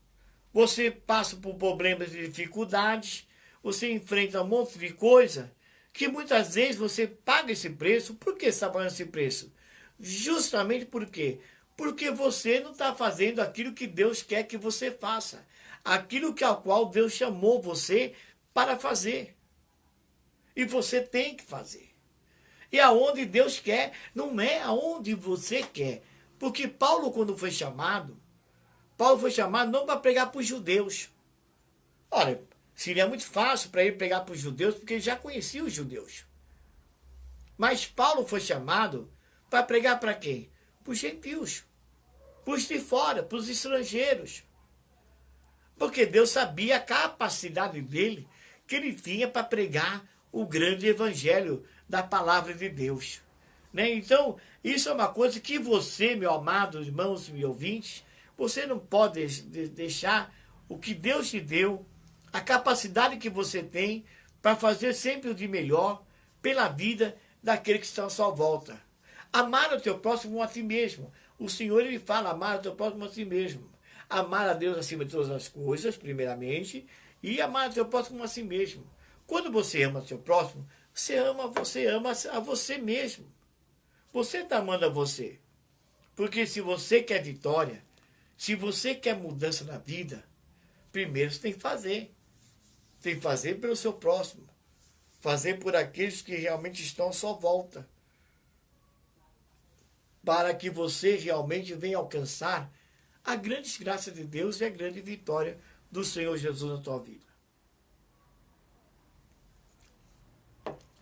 você passa por problemas e dificuldades, você enfrenta um monte de coisa, que muitas vezes você paga esse preço. Por que você está pagando esse preço? Justamente por quê? Porque você não está fazendo aquilo que Deus quer que você faça. Aquilo que ao qual Deus chamou você para fazer. E você tem que fazer. E aonde Deus quer, não é aonde você quer. Porque Paulo, quando foi chamado não para pregar para os judeus. Olha, seria muito fácil para ele pregar para os judeus, porque ele já conhecia os judeus. Mas Paulo foi chamado para pregar para quem? Para os gentios, para os de fora, para os estrangeiros. Porque Deus sabia a capacidade dele, que ele tinha para pregar o grande evangelho da palavra de Deus. Né? Então, isso é uma coisa que você, meu amado irmãos e ouvintes, você não pode deixar o que Deus te deu, a capacidade que você tem para fazer sempre o de melhor pela vida daquele que está à sua volta. Amar o teu próximo a ti mesmo. O Senhor, ele fala, amar o teu próximo a ti mesmo. Amar a Deus acima de todas as coisas, primeiramente, e amar o teu próximo a si mesmo. Quando você ama o seu próximo, você ama a você mesmo. Você está amando a você. Porque se você quer vitória, se você quer mudança na vida, primeiro você tem que fazer. Tem que fazer pelo seu próximo. Fazer por aqueles que realmente estão à sua volta. Para que você realmente venha alcançar a grande graça de Deus e a grande vitória do Senhor Jesus na tua vida.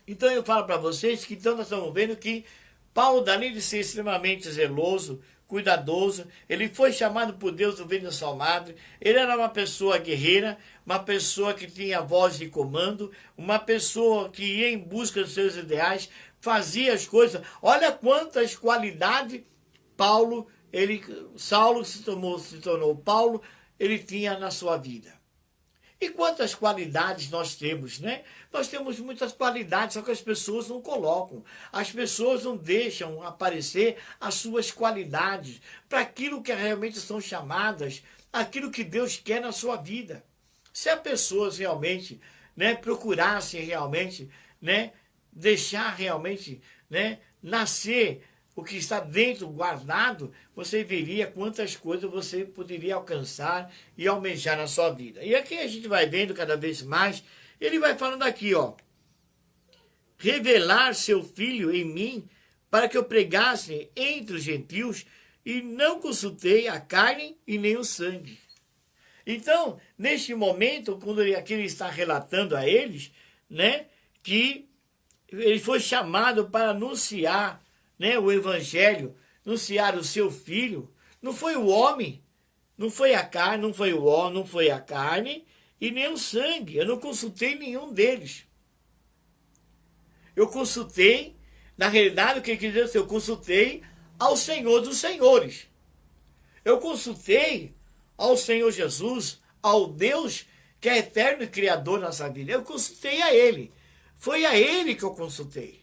Então eu falo para vocês que então nós estamos vendo que Paulo, além de ser extremamente zeloso, cuidadoso, ele foi chamado por Deus do ventre da sua madre, ele era uma pessoa guerreira, uma pessoa que tinha voz de comando, uma pessoa que ia em busca dos seus ideais, fazia as coisas. Olha quantas qualidades Saulo se tornou Paulo, ele tinha na sua vida. E quantas qualidades nós temos, né? Nós temos muitas qualidades, só que as pessoas não colocam. As pessoas não deixam aparecer as suas qualidades para aquilo que realmente são chamadas, aquilo que Deus quer na sua vida. Se as pessoas realmente, né, procurassem realmente, né, deixar realmente, né, nascer o que está dentro, guardado, você veria quantas coisas você poderia alcançar e almejar na sua vida. E aqui a gente vai vendo cada vez mais, ele vai falando aqui, ó. Revelar seu filho em mim, para que eu pregasse entre os gentios, e não consultei a carne e nem o sangue. Então, neste momento, quando aqui ele está relatando a eles, né, que ele foi chamado para anunciar, né, o evangelho, anunciar o seu filho. Não foi o homem, não foi a carne, não foi o homem, não foi a carne e nem o sangue. Eu não consultei nenhum deles. Eu consultei, na realidade, o que quer dizer? Eu consultei ao Senhor dos Senhores. Eu consultei ao Senhor Jesus, ao Deus que é eterno e criador na nossa vida. Eu consultei a Ele. Foi a Ele que eu consultei.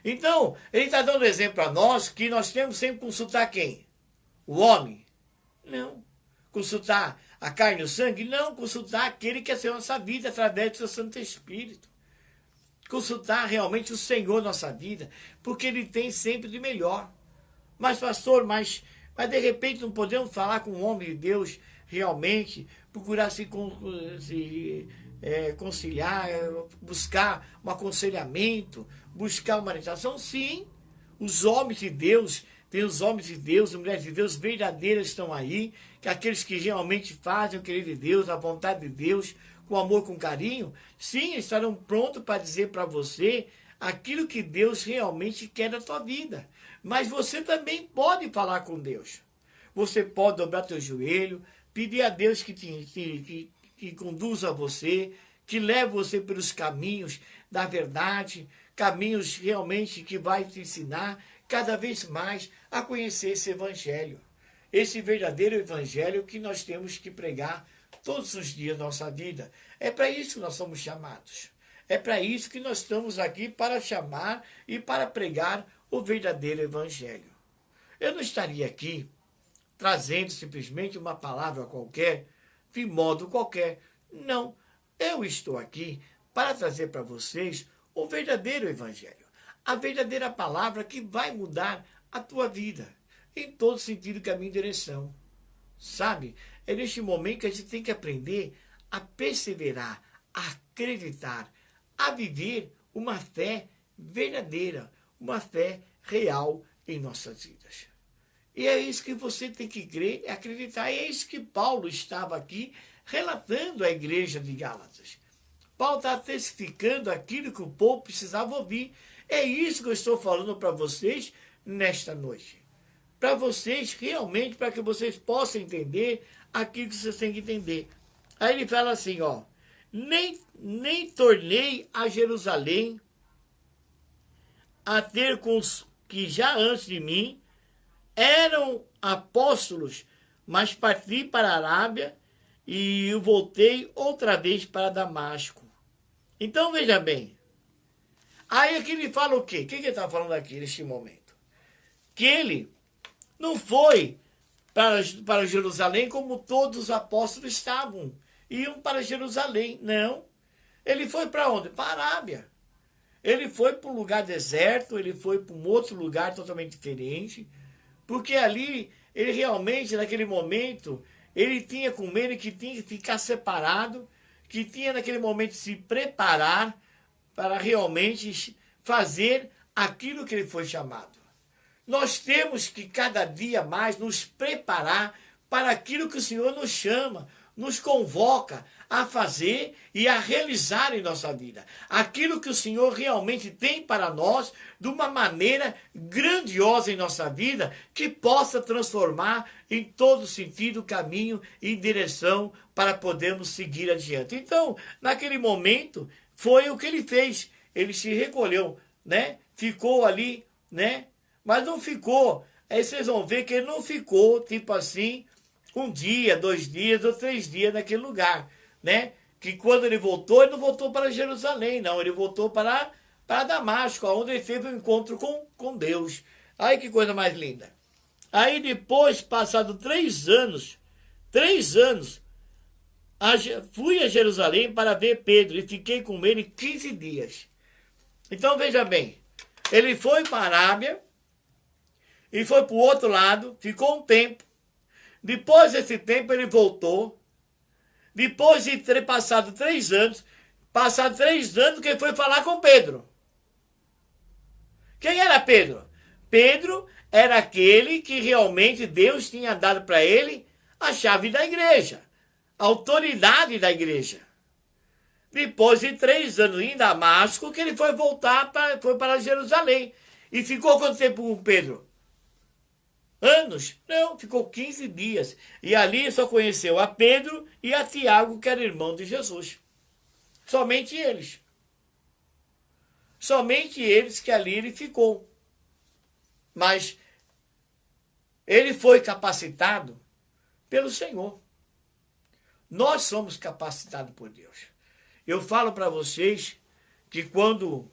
Então, ele está dando exemplo para nós que nós temos sempre que consultar quem? O homem? Não. Consultar a carne e o sangue? Não. Consultar aquele que é a nossa vida através do seu Santo Espírito. Consultar realmente o Senhor na nossa vida, porque Ele tem sempre de melhor. Mas, pastor, mas de repente não podemos falar com o homem de Deus realmente, procurar se conciliar, buscar um aconselhamento, buscar uma orientação. Sim, os homens de Deus, tem os homens de Deus, as mulheres de Deus verdadeiras estão aí, que aqueles que realmente fazem o querer de Deus, a vontade de Deus, com amor, com carinho, sim, estarão prontos para dizer para você aquilo que Deus realmente quer da tua vida. Mas você também pode falar com Deus. Você pode dobrar teu joelho, pedir a Deus que conduza você, que leve você pelos caminhos da verdade, caminhos realmente que vai te ensinar cada vez mais a conhecer esse evangelho. Esse verdadeiro evangelho que nós temos que pregar todos os dias da nossa vida. É para isso que nós somos chamados. É para isso que nós estamos aqui, para chamar e para pregar o verdadeiro evangelho. Eu não estaria aqui trazendo simplesmente uma palavra qualquer, de modo qualquer. Não, eu estou aqui para trazer para vocês o verdadeiro evangelho, a verdadeira palavra que vai mudar a tua vida, em todo sentido, caminho e direção. Sabe? É neste momento que a gente tem que aprender a perseverar, a acreditar, a viver uma fé verdadeira, uma fé real em nossas vidas. E é isso que você tem que crer e acreditar. E é isso que Paulo estava aqui relatando à igreja de Gálatas. Paulo está testificando aquilo que o povo precisava ouvir. É isso que eu estou falando para vocês nesta noite. Para vocês, realmente, para que vocês possam entender aquilo que vocês têm que entender. Aí ele fala assim, ó, nem tornei a Jerusalém a ter com os que já antes de mim eram apóstolos, mas parti para a Arábia e voltei outra vez para Damasco. Então, veja bem. Aí aqui ele fala o quê? O que ele está falando aqui neste momento? Que ele não foi para Jerusalém como todos os apóstolos estavam. Iam para Jerusalém. Não. Ele foi para onde? Para a Arábia. Ele foi para um lugar deserto, ele foi para um outro lugar totalmente diferente, porque ali, ele realmente, naquele momento, ele tinha com medo que tinha que ficar separado, que tinha naquele momento se preparar para realmente fazer aquilo que ele foi chamado. Nós temos que cada dia mais nos preparar para aquilo que o Senhor nos chama, nos convoca a fazer e a realizar em nossa vida. Aquilo que o Senhor realmente tem para nós de uma maneira grandiosa em nossa vida, que possa transformar em todo sentido, caminho e direção para podermos seguir adiante. Então, naquele momento, foi o que ele fez. Ele se recolheu, né? Ficou ali, né? Mas não ficou. Aí vocês vão ver que ele não ficou, tipo assim, 1 dia, 2 dias ou 3 dias naquele lugar, né? Que quando ele não voltou para Jerusalém, não. Ele voltou para Damasco, onde ele teve um encontro com Deus. Aí que coisa mais linda. Aí depois, passado 3 anos, fui a Jerusalém para ver Pedro e fiquei com ele 15 dias. Então veja bem, ele foi para a Arábia e foi para o outro lado, ficou um tempo. Depois desse tempo ele voltou. Depois de ter passado 3 anos, que ele foi falar com Pedro. Quem era Pedro? Pedro era aquele que realmente Deus tinha dado para ele a chave da igreja, a autoridade da igreja. Depois de 3 anos em Damasco, que ele foi foi para Jerusalém. E ficou quanto tempo com Pedro? Anos? Não, ficou 15 dias. E ali só conheceu a Pedro e a Tiago, que era irmão de Jesus. Somente eles. Somente eles que ali ele ficou. Mas ele foi capacitado pelo Senhor. Nós somos capacitados por Deus. Eu falo para vocês que quando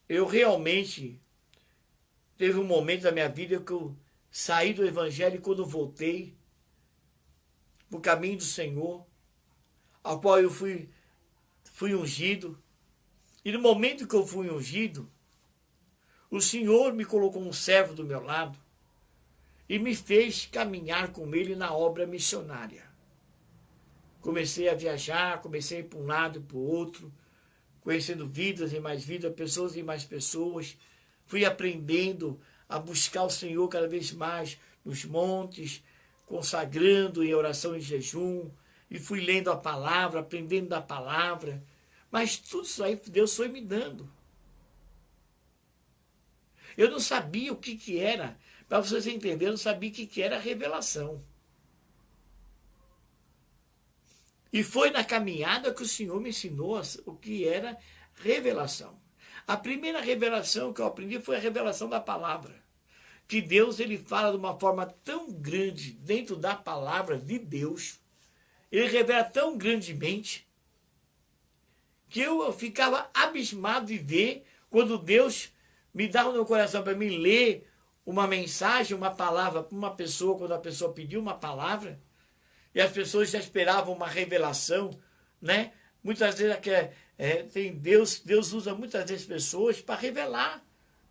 eu realmente teve um momento da minha vida que eu saí do Evangelho, e quando voltei para o caminho do Senhor, ao qual eu fui ungido, e no momento que eu fui ungido, o Senhor me colocou um servo do meu lado e me fez caminhar com ele na obra missionária. Comecei a viajar, comecei a ir para um lado e para o outro, conhecendo vidas e mais vidas, pessoas e mais pessoas. Fui aprendendo a buscar o Senhor cada vez mais nos montes, consagrando em oração e jejum, e fui lendo a palavra, aprendendo da palavra. Mas tudo isso aí Deus foi me dando. Eu não sabia o que era, para vocês entenderem, eu não sabia o que era revelação. E foi na caminhada que o Senhor me ensinou o que era revelação. A primeira revelação que eu aprendi foi a revelação da palavra. Que Deus ele fala de uma forma tão grande dentro da palavra de Deus. Ele revela tão grandemente que eu ficava abismado de ver quando Deus me dava no meu coração para mim ler uma mensagem, uma palavra para uma pessoa, quando a pessoa pediu uma palavra, e as pessoas já esperavam uma revelação, né? Muitas vezes tem Deus usa muitas vezes pessoas para revelar,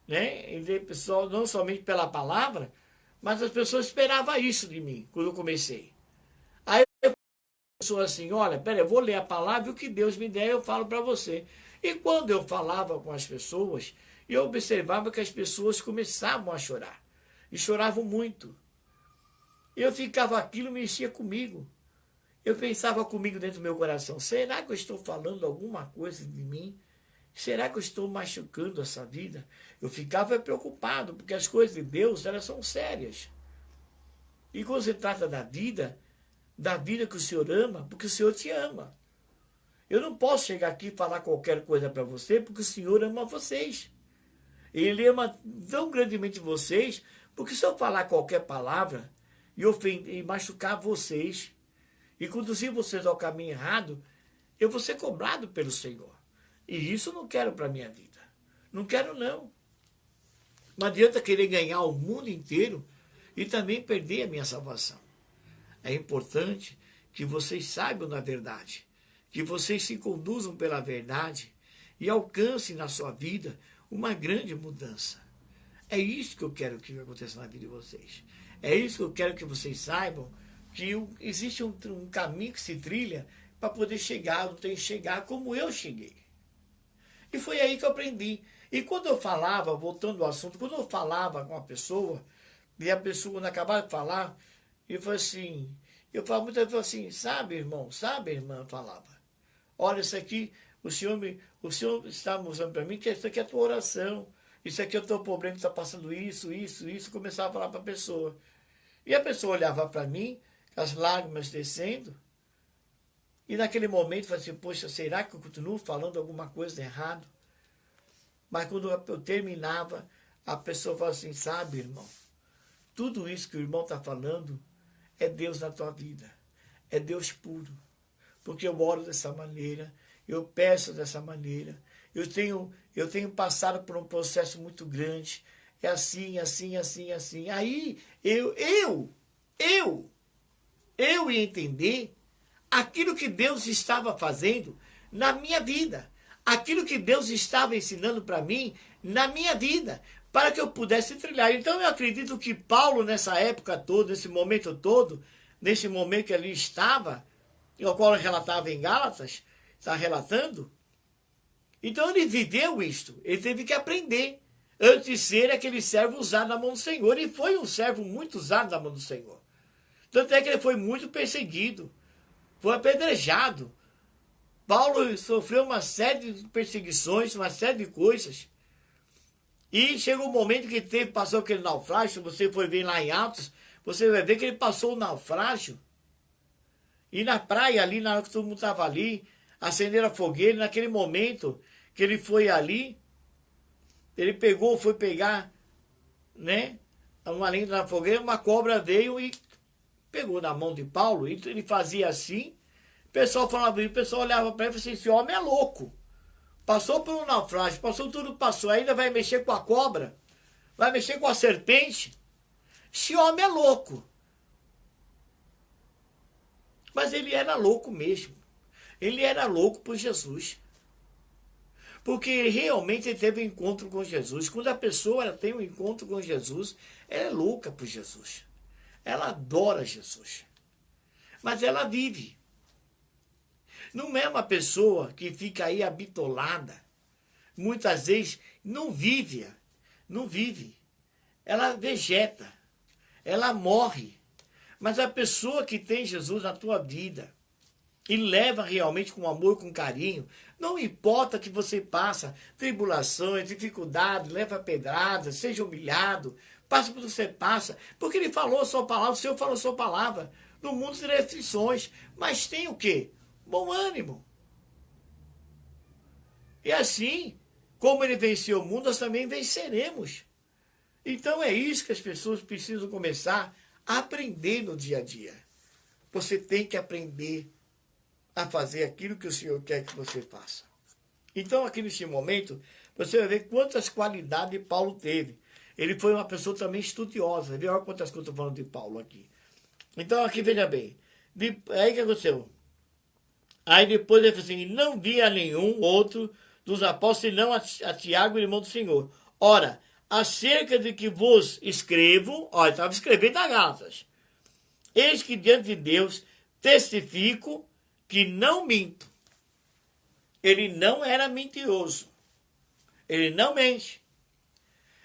né? Pessoal, não somente pela palavra, mas as pessoas esperavam isso de mim quando eu comecei. Aí a pessoa assim, olha, peraí, eu vou ler a palavra e o que Deus me der eu falo para você. E quando eu falava com as pessoas, eu observava que as pessoas começavam a chorar. E choravam muito. Eu ficava, aquilo mexia comigo. Eu pensava comigo dentro do meu coração, será que eu estou falando alguma coisa de mim? Será que eu estou machucando essa vida? Eu ficava preocupado, porque as coisas de Deus, elas são sérias. E quando se trata da vida que o Senhor ama, porque o Senhor te ama. Eu não posso chegar aqui e falar qualquer coisa para você, porque o Senhor ama vocês. Ele ama tão grandemente vocês, porque se eu falar qualquer palavra e ofender e machucar vocês, e conduzir vocês ao caminho errado, eu vou ser cobrado pelo Senhor. E isso eu não quero para a minha vida. Não quero, não. Não adianta querer ganhar o mundo inteiro e também perder a minha salvação. É importante que vocês saibam da verdade, que vocês se conduzam pela verdade e alcancem na sua vida uma grande mudança. É isso que eu quero que aconteça na vida de vocês. É isso que eu quero que vocês saibam, que existe um caminho que se trilha para poder chegar, não tem que chegar como eu cheguei. E foi aí que eu aprendi. E quando eu falava, voltando ao assunto, quando eu falava com a pessoa, e a pessoa, quando acabava de falar, eu falava assim, eu falava muitas vezes assim, sabe, irmão, sabe, irmã, eu falava, olha, isso aqui, o senhor está mostrando para mim que isso aqui é a tua oração, isso aqui é o teu problema, que está passando isso, começava a falar para a pessoa. E a pessoa olhava para mim, as lágrimas descendo, e naquele momento eu falei assim, poxa, será que eu continuo falando alguma coisa errada? Mas quando eu terminava, a pessoa falava assim, sabe, irmão, tudo isso que o irmão está falando é Deus na tua vida, é Deus puro, porque eu oro dessa maneira, eu peço dessa maneira, eu tenho passado por um processo muito grande, é assim, assim, assim, assim. Aí eu ia entender aquilo que Deus estava fazendo na minha vida, aquilo que Deus estava ensinando para mim na minha vida, para que eu pudesse trilhar. Então eu acredito que Paulo, nessa época toda, nesse momento todo, nesse momento que ele estava, o qual ele relatava em Gálatas, está relatando, então ele viveu isto, ele teve que aprender, antes de ser aquele servo usado na mão do Senhor, e foi um servo muito usado na mão do Senhor. Tanto é que ele foi muito perseguido, foi apedrejado. Paulo sofreu uma série de perseguições, uma série de coisas. E chegou um momento que passou aquele naufrágio, se você for ver lá em Atos, você vai ver que ele passou o naufrágio. E na praia ali, na hora que todo mundo estava ali, acenderam a fogueira, naquele momento que ele foi ali, ele foi pegar, né, uma lenha na fogueira, uma cobra veio e pegou na mão de Paulo, e ele fazia assim, o pessoal olhava para ele e falava assim, esse homem é louco. Passou por um naufrágio, passou tudo, passou, ainda vai mexer com a cobra, vai mexer com a serpente. Esse homem é louco. Mas ele era louco mesmo. Ele era louco por Jesus. Porque realmente ele teve um encontro com Jesus. Quando a pessoa tem um encontro com Jesus, ela é louca por Jesus. Ela adora Jesus. Mas ela vive. Não é uma pessoa que fica aí habitolada. Muitas vezes não vive. Não vive. Ela vegeta. Ela morre. Mas a pessoa que tem Jesus na tua vida e leva realmente com amor, com carinho, não importa que você passa tribulações, dificuldades, leva pedradas, seja humilhado, passe por que você passa, porque ele falou a sua palavra, o Senhor falou a sua palavra. No mundo tem restrições, mas tem o quê? Bom ânimo. E assim, como ele venceu o mundo, nós também venceremos. Então é isso que as pessoas precisam começar a aprender no dia a dia. Você tem que aprender a fazer aquilo que o Senhor quer que você faça. Então, aqui neste momento, você vai ver quantas qualidades Paulo teve. Ele foi uma pessoa também estudiosa. Olha quantas coisas eu estou falando de Paulo aqui. Então, aqui, veja bem. Aí o que aconteceu? Aí depois ele falou assim, não via nenhum outro dos apóstolos, senão a Tiago, irmão do Senhor. Ora, acerca de que vos escrevo, olha, estava escrevendo a Gálatas. Eis que diante de Deus testifico que não minto. Ele não era mentiroso. Ele não mente.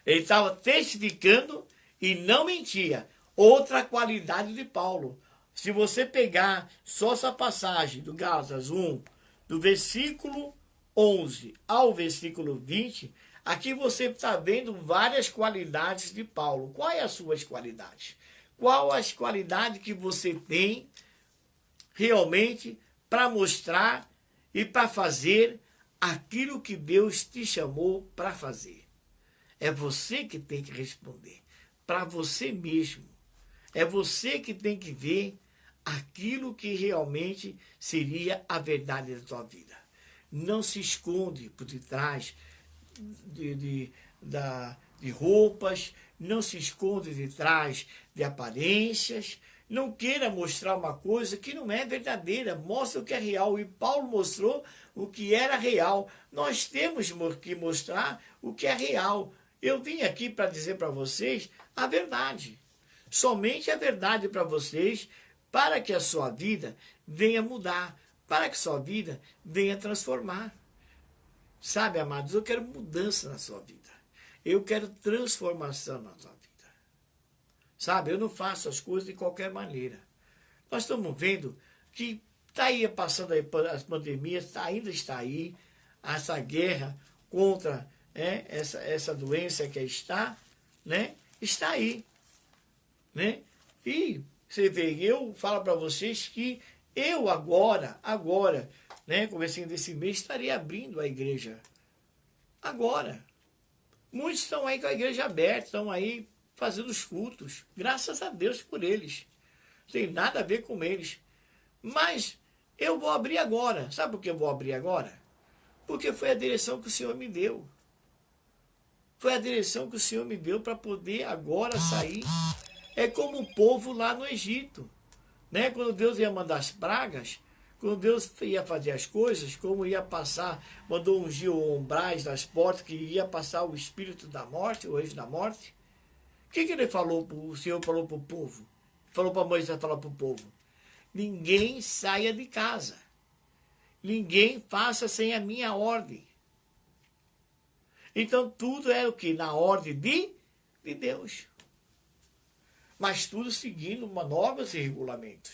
Ele estava testificando e não mentia. Outra qualidade de Paulo. Se você pegar só essa passagem do Gálatas 1, do versículo 11 ao versículo 20, aqui você está vendo várias qualidades de Paulo. Quais as suas qualidades? Qual as qualidades que você tem realmente para mostrar e para fazer aquilo que Deus te chamou para fazer? É você que tem que responder, para você mesmo. É você que tem que ver aquilo que realmente seria a verdade da tua vida. Não se esconde por detrás de roupas, não se esconde de trás de aparências, não queira mostrar uma coisa que não é verdadeira, mostra o que é real. E Paulo mostrou o que era real. Nós temos que mostrar o que é real. Eu vim aqui para dizer para vocês a verdade. Somente a verdade para vocês, para que a sua vida venha mudar, para que a sua vida venha transformar. Sabe, amados, eu quero mudança na sua vida. Eu quero transformação na sua vida. Sabe, eu não faço as coisas de qualquer maneira. Nós estamos vendo que está aí passando as pandemias, ainda está aí, essa guerra contra essa doença que está aí. Né? E você vê, eu falo para vocês que eu agora, comecinho desse mês, estarei abrindo a igreja. Agora. Muitos estão aí com a igreja aberta, estão aí fazendo os cultos. Graças a Deus por eles. Não tem nada a ver com eles. Mas eu vou abrir agora. Sabe por que eu vou abrir agora? Porque foi a direção que o Senhor me deu. Foi a direção que o Senhor me deu para poder agora sair. É como o povo lá no Egito. Né? Quando Deus ia mandar as pragas, quando Deus ia fazer as coisas, como ia passar, mandou ungir o umbrais das portas, que ia passar o espírito da morte, o anjo da morte. O que ele falou, o Senhor falou para o povo? Falou para Moisés falar para o povo. Ninguém saia de casa. Ninguém faça sem a minha ordem. Então tudo era o que? Na ordem de Deus. Mas tudo seguindo normas e regulamentos.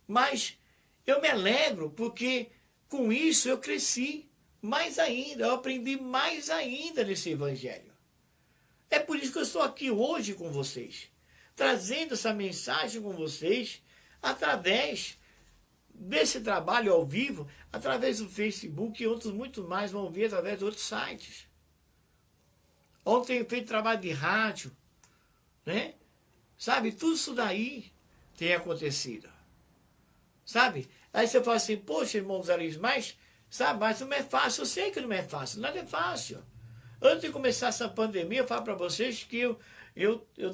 Mas eu me alegro porque com isso eu cresci mais ainda, eu aprendi mais ainda nesse evangelho. É por isso que eu estou aqui hoje com vocês, trazendo essa mensagem com vocês através desse trabalho ao vivo, através do Facebook e outros muito mais vão ver através de outros sites. Ontem eu feito trabalho de rádio, né? Sabe, tudo isso daí tem acontecido. Sabe? Aí você fala assim, poxa, irmão Zé, mas não é fácil. Eu sei que não é fácil, nada é fácil. Antes de começar essa pandemia, eu falo para vocês que eu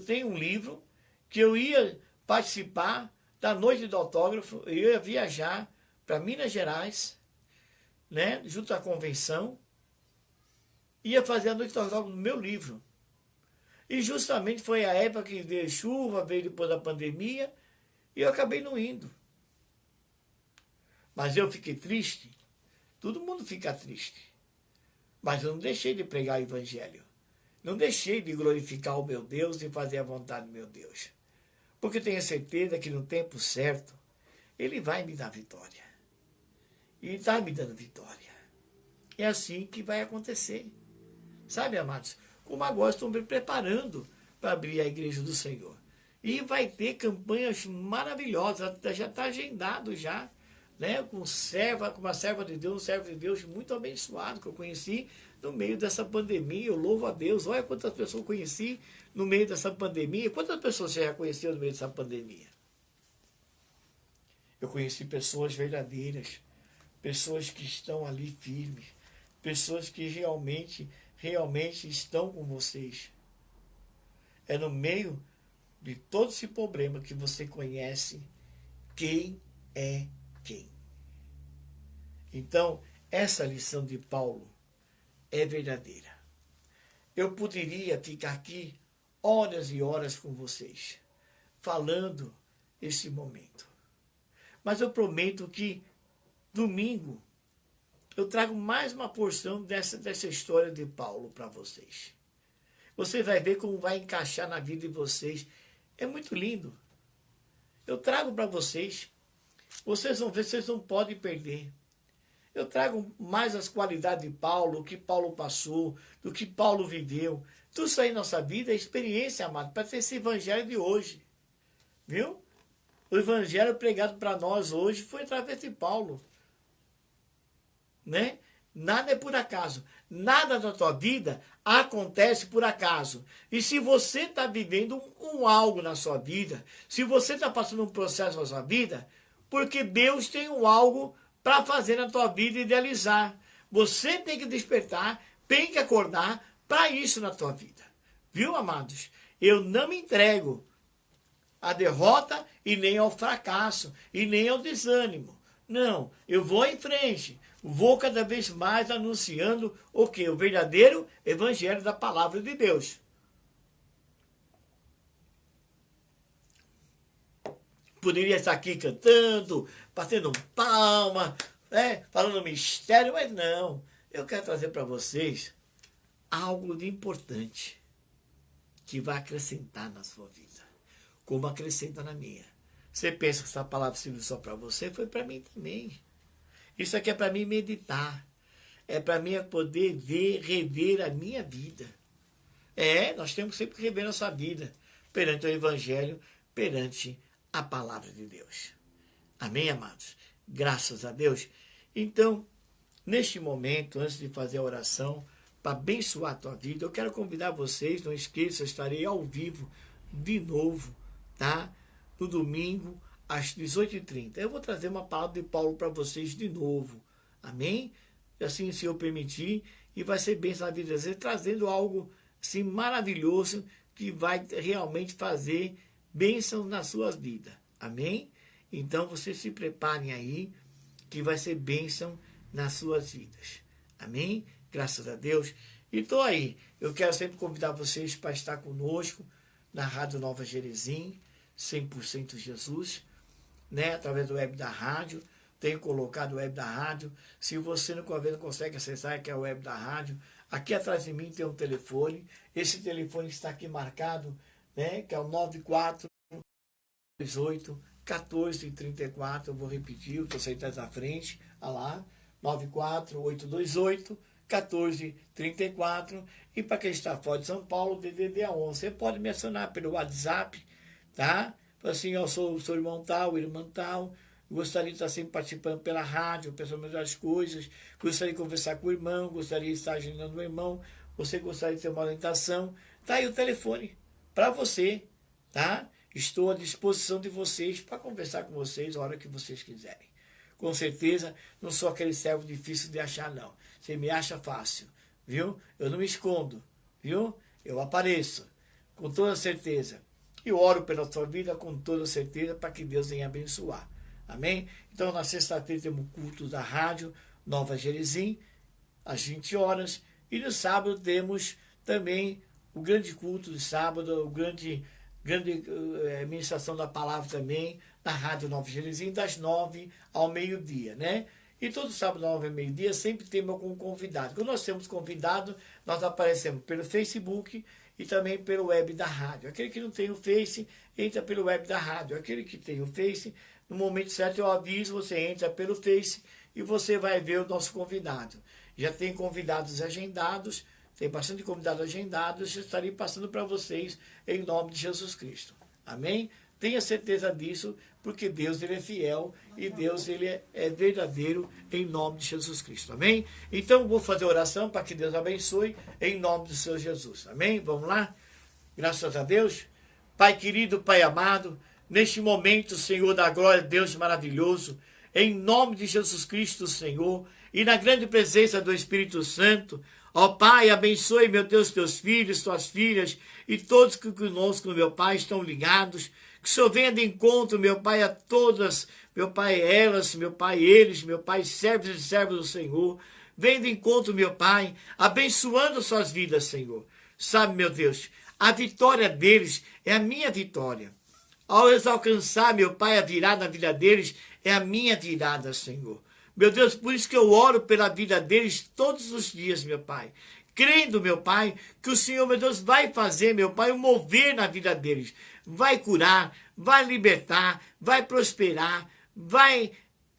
tenho um livro, que eu ia participar da noite do autógrafo, eu ia viajar para Minas Gerais, né, junto à convenção, ia fazer a noite do autógrafo no meu livro. E justamente foi a época que veio chuva, veio depois da pandemia, e eu acabei não indo. Mas eu fiquei triste. Todo mundo fica triste. Mas eu não deixei de pregar o evangelho. Não deixei de glorificar o meu Deus e fazer a vontade do meu Deus. Porque eu tenho certeza que no tempo certo, Ele vai me dar vitória. E Ele está me dando vitória. É assim que vai acontecer. Sabe, amados? Como agora estou me preparando para abrir a igreja do Senhor. E vai ter campanhas maravilhosas. Já está agendado já. Né, com uma serva de Deus, um servo de Deus muito abençoado que eu conheci no meio dessa pandemia. Eu louvo a Deus. Olha quantas pessoas eu conheci no meio dessa pandemia. Quantas pessoas você já conheceu no meio dessa pandemia? Eu conheci pessoas verdadeiras, pessoas que estão ali firmes, pessoas que realmente estão com vocês. É no meio de todo esse problema que você conhece quem é quem. Então, essa lição de Paulo é verdadeira. Eu poderia ficar aqui horas e horas com vocês, falando esse momento. Mas eu prometo que domingo eu trago mais uma porção dessa história de Paulo para vocês. Você vai ver como vai encaixar na vida de vocês. É muito lindo. Eu trago para vocês. Vocês vão ver, vocês não podem perder. Eu trago mais as qualidades de Paulo, o que Paulo passou, do que Paulo viveu. Tudo isso aí na nossa vida é experiência, amado, para ser esse evangelho de hoje. Viu? O evangelho pregado para nós hoje foi através de Paulo. Né? Nada é por acaso. Nada na tua vida acontece por acaso. E se você está vivendo algo na sua vida, se você está passando um processo na sua vida, porque Deus tem algo para fazer na tua vida e idealizar. Você tem que despertar, tem que acordar para isso na tua vida. Viu, amados? Eu não me entrego à derrota e nem ao fracasso e nem ao desânimo. Não, eu vou em frente. Vou cada vez mais anunciando o quê? O verdadeiro evangelho da palavra de Deus. Poderia estar aqui cantando, batendo palma, falando mistério, mas não. Eu quero trazer para vocês algo de importante que vai acrescentar na sua vida, como acrescenta na minha. Você pensa que essa palavra serviu só para você? Foi para mim também. Isso aqui é para mim meditar. É para mim poder rever a minha vida. Nós temos sempre que rever nossa vida perante o Evangelho, perante a palavra de Deus. Amém, amados? Graças a Deus. Então, neste momento, antes de fazer a oração, para abençoar a tua vida, eu quero convidar vocês, não esqueça, eu estarei ao vivo de novo, tá? No domingo, às 18h30. Eu vou trazer uma palavra de Paulo para vocês de novo. Amém? Assim, se eu permitir, e vai ser bênção na vida de vocês, trazendo algo assim, maravilhoso que vai realmente fazer bênção na sua vida. Amém? Então, vocês se preparem aí, que vai ser bênção nas suas vidas. Amém? Graças a Deus. E estou aí. Eu quero sempre convidar vocês para estar conosco na Rádio Nova Jerezim, 100% Jesus, né? Através do web da rádio. Tenho colocado o web da rádio. Se você não consegue acessar, que é o web da rádio, aqui atrás de mim tem um telefone. Esse telefone está aqui marcado, né? Que é o 9428 1434. Eu vou repetir, o que você está à frente. Olha lá, 94828 1434. E para quem está fora de São Paulo, DDD 11. Você pode me acionar pelo WhatsApp, tá? Assim, eu sou irmão tal, irmã tal. Gostaria de estar sempre participando pela rádio, pensando melhores coisas. Gostaria de conversar com o irmão, gostaria de estar agendando o irmão. Você gostaria de ter uma orientação. Tá aí o telefone para você, tá? Estou à disposição de vocês para conversar com vocês a hora que vocês quiserem. Com certeza, não sou aquele servo difícil de achar, não. Você me acha fácil, viu? Eu não me escondo, viu? Eu apareço, com toda certeza. E oro pela sua vida com toda certeza para que Deus venha abençoar. Amém? Então, na sexta-feira temos culto da rádio Nova Jerezim, às 20 horas. E no sábado temos também o grande culto de sábado, o grande ministração da palavra também, na Rádio Nova Jerezim, das 9 ao meio-dia, né? E todo sábado, 9 ao meio-dia, sempre temos algum convidado. Quando nós temos convidado, nós aparecemos pelo Facebook e também pelo web da rádio. Aquele que não tem o Face, entra pelo web da rádio. Aquele que tem o Face, no momento certo eu aviso, você entra pelo Face e você vai ver o nosso convidado. Já tem convidados agendados, tem bastante convidados agendados, eu estarei passando para vocês em nome de Jesus Cristo. Amém? Tenha certeza disso, porque Deus ele é fiel e Deus ele é verdadeiro em nome de Jesus Cristo. Amém? Então vou fazer oração para que Deus abençoe em nome do Senhor Jesus. Amém? Vamos lá? Graças a Deus. Pai querido, Pai amado, neste momento, Senhor da glória, Deus maravilhoso, em nome de Jesus Cristo, Senhor, e na grande presença do Espírito Santo. Ó Pai, abençoe, meu Deus, teus filhos, tuas filhas e todos que conosco, meu Pai, estão ligados. Que o Senhor venha de encontro, meu Pai, a todas, meu Pai, elas, meu Pai, eles, meu Pai, servos e servos do Senhor. Venha de encontro, meu Pai, abençoando suas vidas, Senhor. Sabe, meu Deus, a vitória deles é a minha vitória. Ao eles alcançar, meu Pai, a virada na vida deles é a minha virada, Senhor. Meu Deus, por isso que eu oro pela vida deles todos os dias, meu Pai. Crendo, meu Pai, que o Senhor, meu Deus, vai fazer, meu Pai, um mover na vida deles. Vai curar, vai libertar, vai prosperar, vai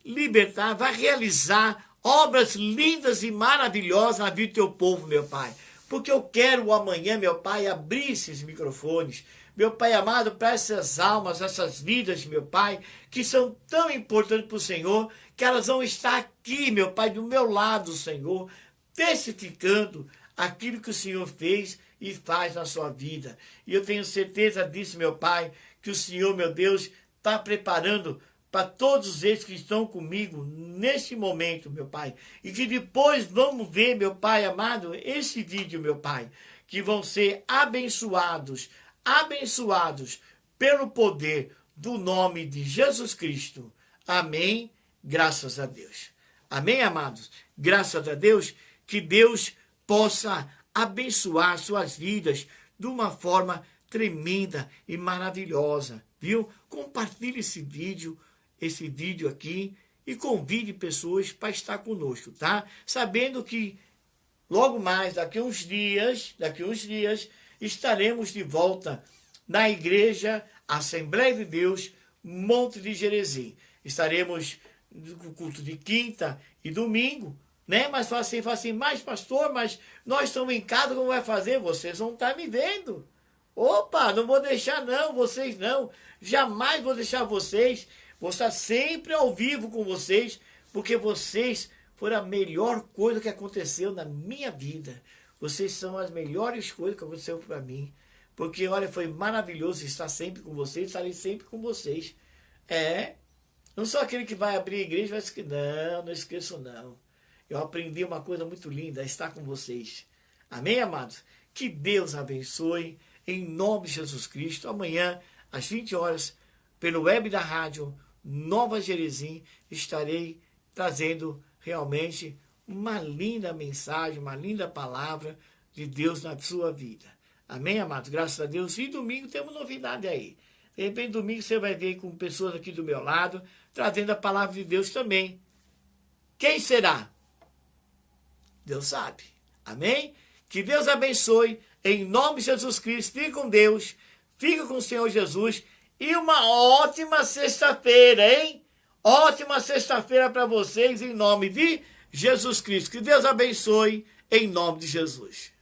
libertar, vai realizar obras lindas e maravilhosas na vida do teu povo, meu Pai. Porque eu quero amanhã, meu Pai, abrir esses microfones, meu Pai amado, para essas almas, essas vidas, meu Pai, que são tão importantes para o Senhor, que elas vão estar aqui, meu Pai, do meu lado, Senhor, testificando aquilo que o Senhor fez e faz na sua vida. E eu tenho certeza disso, meu Pai, que o Senhor, meu Deus, está preparando para todos eles que estão comigo neste momento, meu Pai. E que depois vamos ver, meu Pai amado, esse vídeo, meu Pai, que vão ser abençoados pelo poder do nome de Jesus Cristo. Amém. Graças a Deus. Amém, amados? Graças a Deus, que Deus possa abençoar suas vidas de uma forma tremenda e maravilhosa, viu? Compartilhe esse vídeo aqui e convide pessoas para estar conosco, tá? Sabendo que logo mais, daqui uns dias, estaremos de volta na igreja Assembleia de Deus, Monte de Gerezim. Estaremos no culto de quinta e domingo, né? Mas fala assim, mas pastor, mas nós estamos em casa, como vai fazer? Vocês vão estar me vendo. Opa, não vou deixar não, vocês não. Jamais vou deixar vocês. Vou estar sempre ao vivo com vocês, porque vocês foram a melhor coisa que aconteceu na minha vida. Vocês são as melhores coisas que aconteceu para mim. Porque, olha, foi maravilhoso estar sempre com vocês, estarei sempre com vocês. Não sou aquele que vai abrir a igreja e vai esquecer. Não esqueço não. Eu aprendi uma coisa muito linda, estar com vocês. Amém, amados? Que Deus abençoe, em nome de Jesus Cristo. Amanhã, às 20 horas, pelo web da rádio Nova Gerezim, estarei trazendo realmente uma linda mensagem, uma linda palavra de Deus na sua vida. Amém, amados? Graças a Deus. E domingo temos novidade aí. De repente, domingo você vai ver com pessoas aqui do meu lado, trazendo a palavra de Deus também. Quem será? Deus sabe. Amém? Que Deus abençoe, em nome de Jesus Cristo. Fique com Deus, fique com o Senhor Jesus. E uma ótima sexta-feira, hein? Ótima sexta-feira para vocês, em nome de Jesus Cristo. Que Deus abençoe, em nome de Jesus.